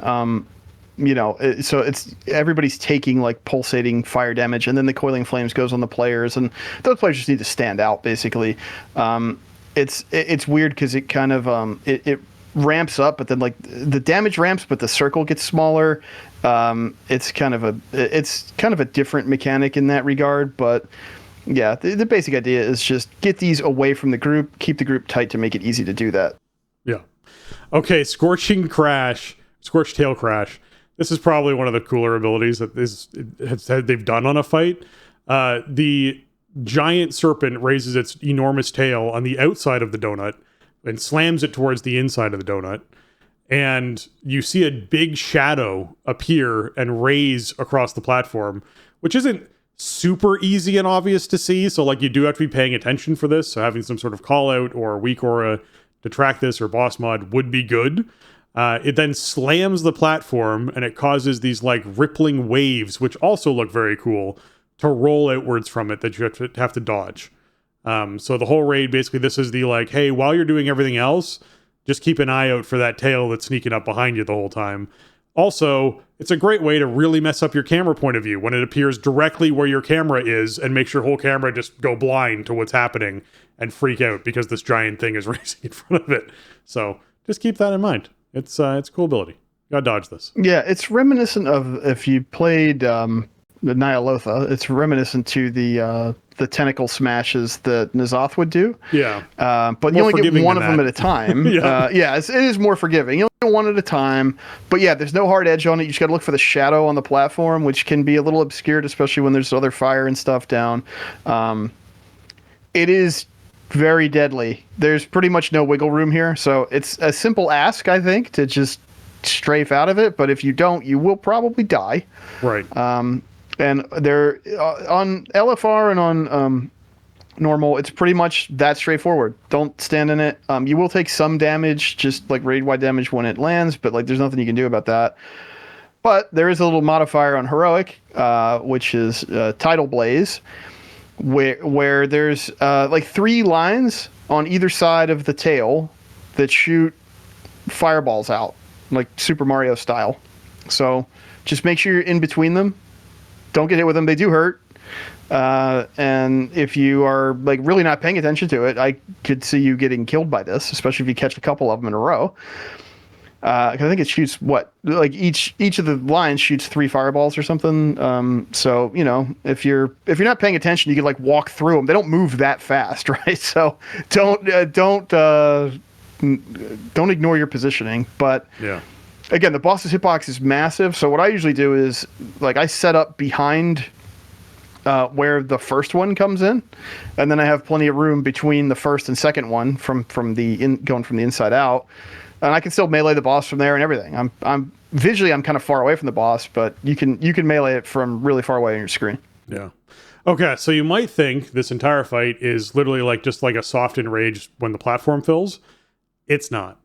so it's everybody's taking like pulsating fire damage, and then the Coiling Flames goes on the players, and those players just need to stand out, basically. It's weird because it kind of ramps up, but then like the damage ramps, but the circle gets smaller. It's kind of a different mechanic in that regard, but yeah, the basic idea is just get these away from the group, keep the group tight to make it easy to do that. Yeah. Okay, Scorching Crash, Scorched Tail Crash. This is probably one of the cooler abilities that they've done on a fight. The giant serpent raises its enormous tail on the outside of the donut and slams it towards the inside of the donut. And you see a big shadow appear and raise across the platform, which isn't super easy and obvious to see. So like you do have to be paying attention for this. So having some sort of call out or weak aura to track this or boss mod would be good. It then slams the platform and it causes these like rippling waves, which also look very cool, to roll outwards from it that you have to dodge. So the whole raid, basically, this is the like, hey, while you're doing everything else, just keep an eye out for that tail that's sneaking up behind you the whole time. Also, it's a great way to really mess up your camera point of view when it appears directly where your camera is and makes your whole camera just go blind to what's happening and freak out because this giant thing is racing in front of it. So just keep that in mind. It's a cool ability. You gotta dodge this. Yeah, it's reminiscent of if you played the Nyalotha. It's reminiscent to the tentacle smashes that N'Zoth would do. Yeah. But you only get one of them at a time. Yeah. It is more forgiving. You only get one at a time. But yeah, there's no hard edge on it. You just got to look for the shadow on the platform, which can be a little obscured, especially when there's other fire and stuff down. It is very deadly. There's pretty much no wiggle room here. So it's a simple ask, I think, to just strafe out of it. But if you don't, you will probably die. Right. And they're on LFR and on normal, it's pretty much that straightforward. Don't stand in it. You will take some damage, just like raid-wide damage when it lands, but like there's nothing you can do about that. But there is a little modifier on Heroic, which is Tidal Blaze, where there's like 3 lines on either side of the tail that shoot fireballs out, like Super Mario style. So just make sure you're in between them. Don't get hit with them. They do hurt. And if you are like really not paying attention to it, I could see you getting killed by this, especially if you catch a couple of them in a row. 'Cause I think it shoots like each of the lines shoots 3 fireballs or something. So, you know, if you're not paying attention, you can like walk through them. They don't move that fast, right? So don't ignore your positioning. But yeah. Again, the boss's hitbox is massive, so what I usually do is, like, I set up behind where the first one comes in, and then I have plenty of room between the first and second one going from the inside out, and I can still melee the boss from there and everything. I'm visually I'm kind of far away from the boss, but you can melee it from really far away on your screen. Yeah. Okay, so you might think this entire fight is literally like just like a soft enrage when the platform fills. It's not.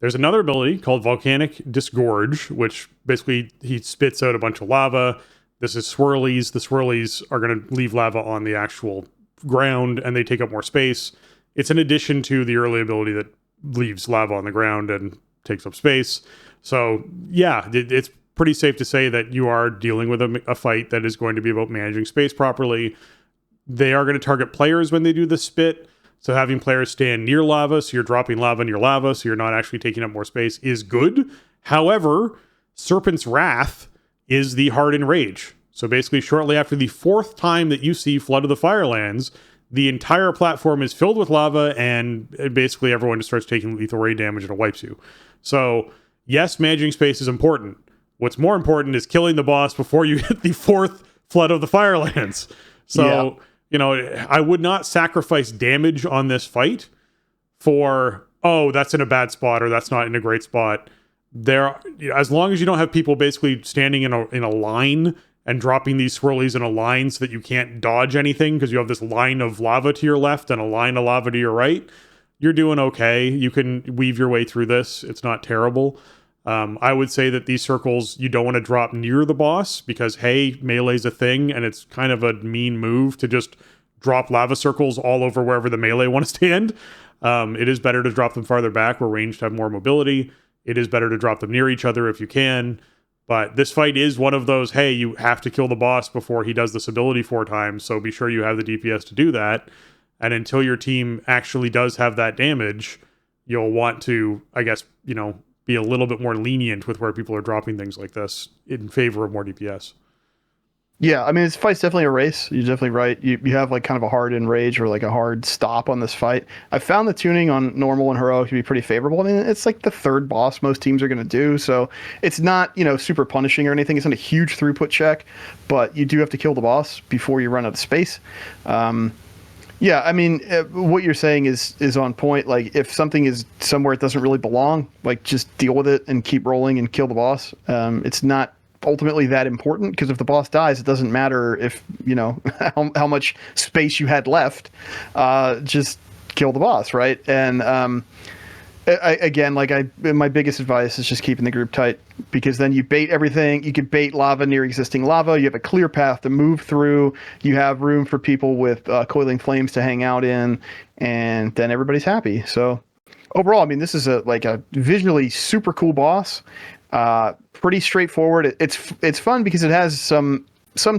There's another ability called Volcanic Disgorge, which basically he spits out a bunch of lava. This is swirlies. The swirlies are going to leave lava on the actual ground, and they take up more space. It's an addition to the early ability that leaves lava on the ground and takes up space. So, yeah, it's pretty safe to say that you are dealing with a fight that is going to be about managing space properly. They are going to target players when they do the spit. So having players stand near lava, so you're dropping lava in your lava, so you're not actually taking up more space, is good. However, Serpent's Wrath is the hard enrage. So basically, shortly after the 4th time that you see Flood of the Firelands, the entire platform is filled with lava, and basically everyone just starts taking lethal raid damage and it wipes you. So, yes, managing space is important. What's more important is killing the boss before you hit the 4th Flood of the Firelands. So... yeah. You know, I would not sacrifice damage on this fight for, oh, that's in a bad spot or that's not in a great spot. As long as you don't have people basically standing in a line and dropping these swirlies in a line so that you can't dodge anything because you have this line of lava to your left and a line of lava to your right, you're doing okay. You can weave your way through this. It's not terrible. I would say that these circles you don't want to drop near the boss because, hey, melee's a thing and it's kind of a mean move to just drop lava circles all over wherever the melee want to stand. It is better to drop them farther back where ranged have more mobility. It is better to drop them near each other if you can. But this fight is one of those, hey, you have to kill the boss before he does this ability 4 times, so be sure you have the DPS to do that. And until your team actually does have that damage, you'll want to, I guess, be a little bit more lenient with where people are dropping things like this in favor of more DPS. Yeah, I mean, this fight's definitely a race. You're definitely right. You have like kind of a hard enrage or like a hard stop on this fight. I found the tuning on normal and heroic to be pretty favorable. I mean, it's like the third boss most teams are going to do, so it's not super punishing or anything. It's not a huge throughput check, but you do have to kill the boss before you run out of space. Yeah, I mean, what you're saying is on point. Like, if something is somewhere it doesn't really belong, like just deal with it and keep rolling and kill the boss. It's not ultimately that important, because if the boss dies, it doesn't matter if how much space you had left. Just kill the boss, right? And my biggest advice is just keeping the group tight, because then you bait everything. You can bait lava near existing lava. You have a clear path to move through. You have room for people with coiling flames to hang out in, and then everybody's happy. So overall, I mean, this is a visually super cool boss. Pretty straightforward. It's fun because it has some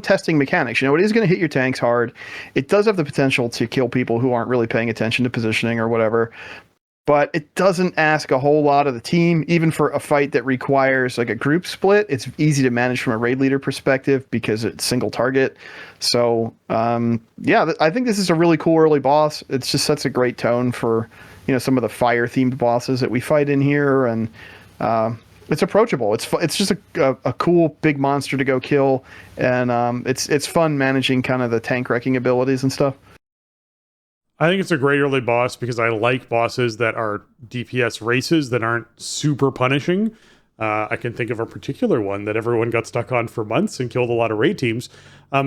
testing mechanics. It is going to hit your tanks hard. It does have the potential to kill people who aren't really paying attention to positioning or whatever, but it doesn't ask a whole lot of the team. Even for a fight that requires like a group split, it's easy to manage from a raid leader perspective because it's single target. So I think this is a really cool early boss. It just sets a great tone for some of the fire themed bosses that we fight in here, and it's approachable. It's just a cool big monster to go kill, and it's fun managing kind of the tank wrecking abilities and stuff. I think it's a great early boss because I like bosses that are DPS races that aren't super punishing. I can think of a particular one that everyone got stuck on for months and killed a lot of raid teams.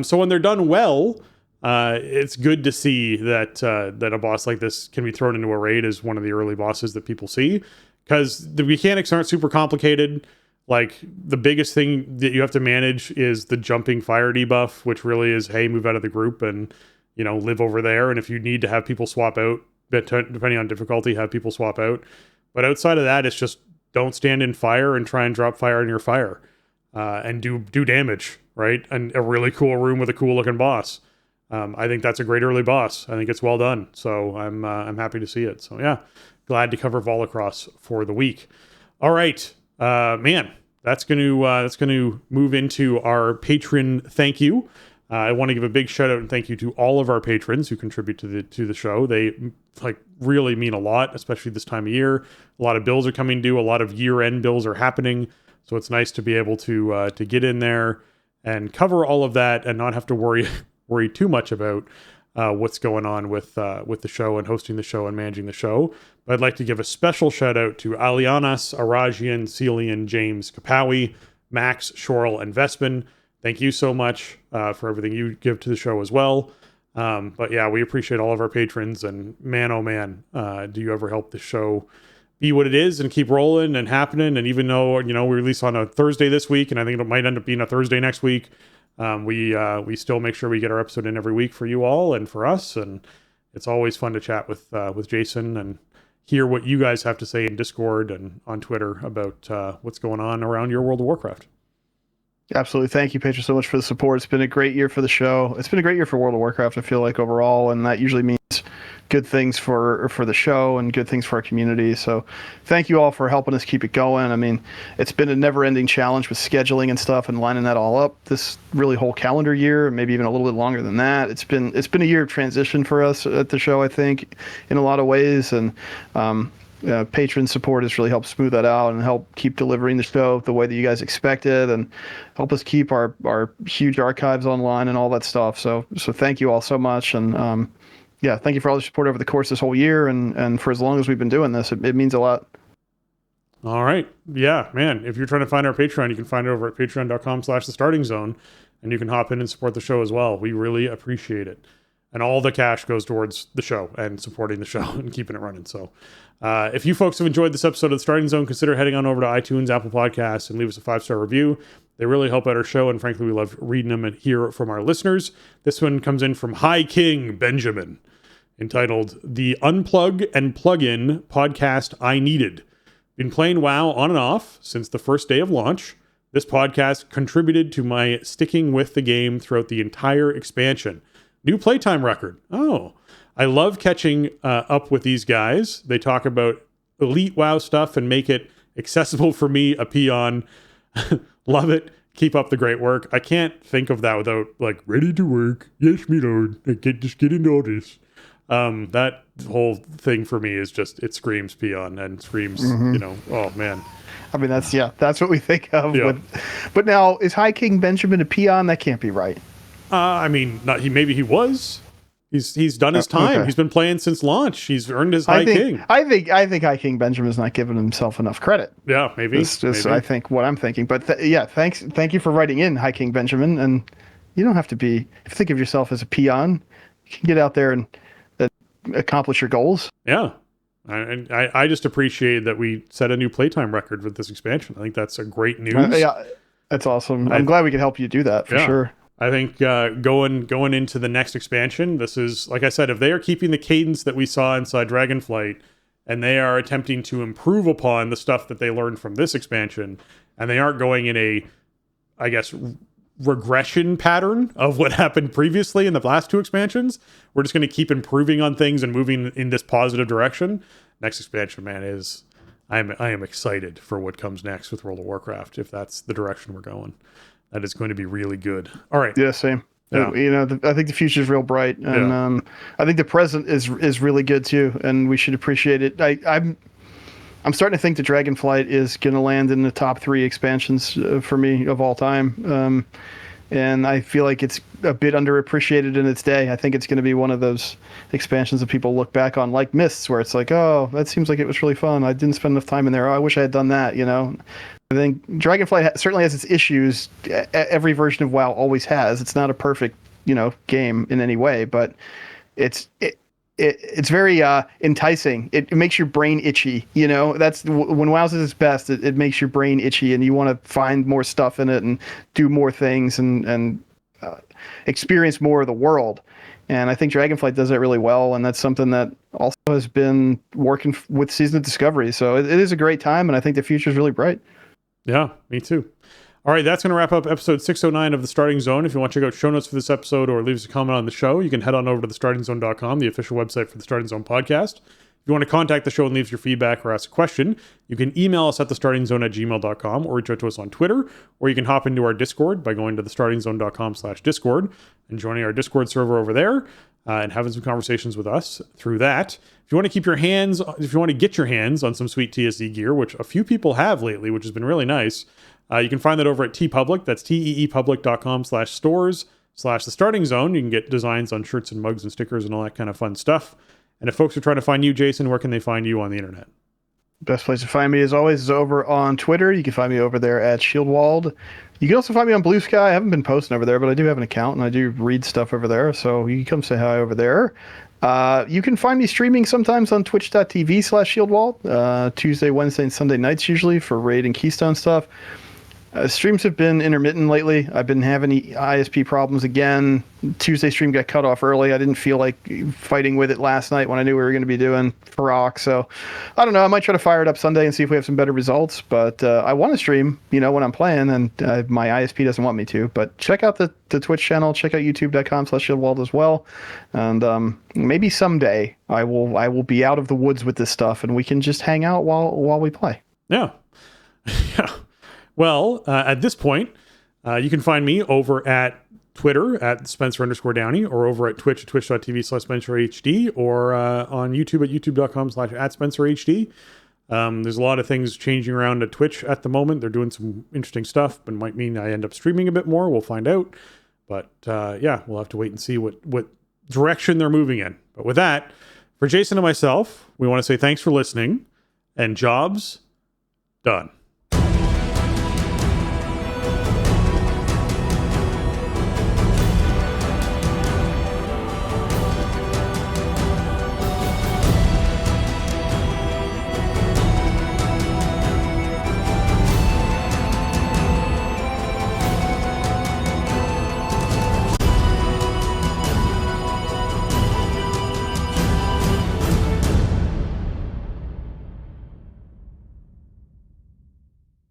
So when they're done well, it's good to see that a boss like this can be thrown into a raid as one of the early bosses that people see. Because the mechanics aren't super complicated. Like, the biggest thing that you have to manage is the jumping fire debuff, which really is, hey, move out of the group and, live over there. And if you need to have people swap out, depending on difficulty, have people swap out. But outside of that, it's just don't stand in fire and try and drop fire in your fire. And do damage, right? And a really cool room with a cool looking boss. I think that's a great early boss. I think it's well done. So I'm happy to see it. So yeah. Glad to cover Volcross for the week. All right, man, that's going to move into our patron thank you. I want to give a big shout out and thank you to all of our patrons who contribute to the show. They really mean a lot, especially this time of year. A lot of bills are coming due. A lot of year-end bills are happening, so it's nice to be able to get in there and cover all of that and not have to worry too much about what's going on with the show and hosting the show and managing the show. But I'd like to give a special shout out to Alianas, Arajian, Celian, James, Kapawi, Max, Shorel, and Vespin. Thank you so much for everything you give to the show as well. But yeah, we appreciate all of our patrons, and man, oh man, do you ever help the show be what it is and keep rolling and happening. And even though, we release on a Thursday this week, and I think it might end up being a Thursday next week, we still make sure we get our episode in every week for you all and for us. And it's always fun to chat with Jason and hear what you guys have to say in Discord and on Twitter about what's going on around your World of Warcraft. Absolutely. Thank you, Pedro, so much for the support. It's been a great year for the show. It's been a great year for World of Warcraft, I feel like, overall, and that usually means good things for the show and good things for our community. So thank you all for helping us keep it going. I mean, it's been a never-ending challenge with scheduling and stuff and lining that all up this really whole calendar year, maybe even a little bit longer than that. It's been a year of transition for us at the show, I think, in a lot of ways, and patron support has really helped smooth that out and help keep delivering the show the way that you guys expected, and help us keep our huge archives online and all that stuff. So thank you all so much. And thank you for all the support over the course of this whole year and for as long as we've been doing this. It means a lot. All right. Yeah, man. If you're trying to find our Patreon, you can find it over at patreon.com/thestartingzone, and you can hop in and support the show as well. We really appreciate it. And all the cash goes towards the show and supporting the show and keeping it running. So if you folks have enjoyed this episode of The Starting Zone, consider heading on over to iTunes, Apple Podcasts, and leave us a 5-star review. They really help out our show, and frankly, we love reading them and hear from our listeners. This one comes in from High King Benjamin, entitled The Unplug and Plug-In Podcast I Needed. Been playing WoW on and off since the first day of launch. This podcast contributed to my sticking with the game throughout the entire expansion. New playtime record. Oh, I love catching up with these guys. They talk about elite WoW stuff and make it accessible for me, a peon. Love it. Keep up the great work. I can't think of that without like ready to work. Yes, me lord. Just get into all this. That whole thing for me is just, it screams peon and screams, oh man. I mean, that's what we think of. Yeah. But now, is High King Benjamin a peon? That can't be right. I mean, maybe he was. He's done his time. Okay. He's been playing since launch. He's earned his High King. I think High King Benjamin's not giving himself enough credit. Yeah, maybe. Maybe. I think what I'm thinking. But thank you for writing in, High King Benjamin. And you don't have to be. If you think of yourself as a peon, you can get out there and accomplish your goals. Yeah. I just appreciate that we set a new playtime record with this expansion. I think that's a great news. Yeah, that's awesome. I'm glad we could help you do that for sure. I think going into the next expansion, this is, like I said, if they are keeping the cadence that we saw inside Dragonflight, and they are attempting to improve upon the stuff that they learned from this expansion, and they aren't going in a, I guess, regression pattern of what happened previously in the last two expansions, we're just going to keep improving on things and moving in this positive direction. Next expansion, man, I am excited for what comes next with World of Warcraft, if that's the direction we're going. That is going to be really good. All right. Yeah, same. Yeah. I think the future is real bright, and I think the present is really good too, and we should appreciate it. I'm starting to think that Dragonflight is going to land in the top 3 expansions for me of all time, and I feel like it's a bit underappreciated in its day. I think it's going to be one of those expansions that people look back on, like Mists, where it's like, oh, that seems like it was really fun. I didn't spend enough time in there. Oh, I wish I had done that. I think Dragonflight certainly has its issues. Every version of WoW always has. It's not a perfect, game in any way, but it's very enticing. It makes your brain itchy. That's when WoW's at its best. It makes your brain itchy, and you want to find more stuff in it and do more things and experience more of the world. And I think Dragonflight does that really well, and that's something that also has been working with Season of Discovery. So it is a great time, and I think the future is really bright. Yeah, me too. All right, that's going to wrap up episode 609 of The Starting Zone. If you want to check out show notes for this episode or leave us a comment on the show, you can head on over to thestartingzone.com, the official website for the Starting Zone podcast. If you want to contact the show and leave your feedback or ask a question, you can email us at thestartingzone@gmail.com or reach out to us on Twitter, or you can hop into our Discord by going to thestartingzone.com/Discord and joining our Discord server over there and having some conversations with us through that. If you want to get your hands on some sweet TSD gear, which a few people have lately, which has been really nice, you can find that over at TeePublic. That's teepublic.com/stores/thestartingzone. You can get designs on shirts and mugs and stickers and all that kind of fun stuff. And if folks are trying to find you, Jason, where can they find you on the internet? Best place to find me, as always, is over on Twitter. You can find me over there at Shieldwald. You can also find me on Blue Sky. I haven't been posting over there, but I do have an account, and I do read stuff over there, so you can come say hi over there. You can find me streaming sometimes on twitch.tv/Shieldwald, Tuesday, Wednesday, and Sunday nights usually for Raid and Keystone stuff. Streams have been intermittent lately. I've been having ISP problems again. Tuesday stream got cut off early. I didn't feel like fighting with it last night when I knew we were going to be doing Farok. So I don't know. I might try to fire it up Sunday and see if we have some better results. But I want to stream, when I'm playing, and my ISP doesn't want me to. But check out the Twitch channel. Check out youtube.com/Shieldwald as well. And maybe someday I will be out of the woods with this stuff, and we can just hang out while we play. Yeah. Yeah. Well, at this point, you can find me over at Twitter at Spencer_Downey, or over at Twitch at twitch.tv/SpencerHD, or on YouTube at youtube.com/@SpencerHD. There's a lot of things changing around at Twitch at the moment. They're doing some interesting stuff, but might mean I end up streaming a bit more. We'll find out. But we'll have to wait and see what direction they're moving in. But with that, for Jason and myself, we want to say thanks for listening, and jobs done.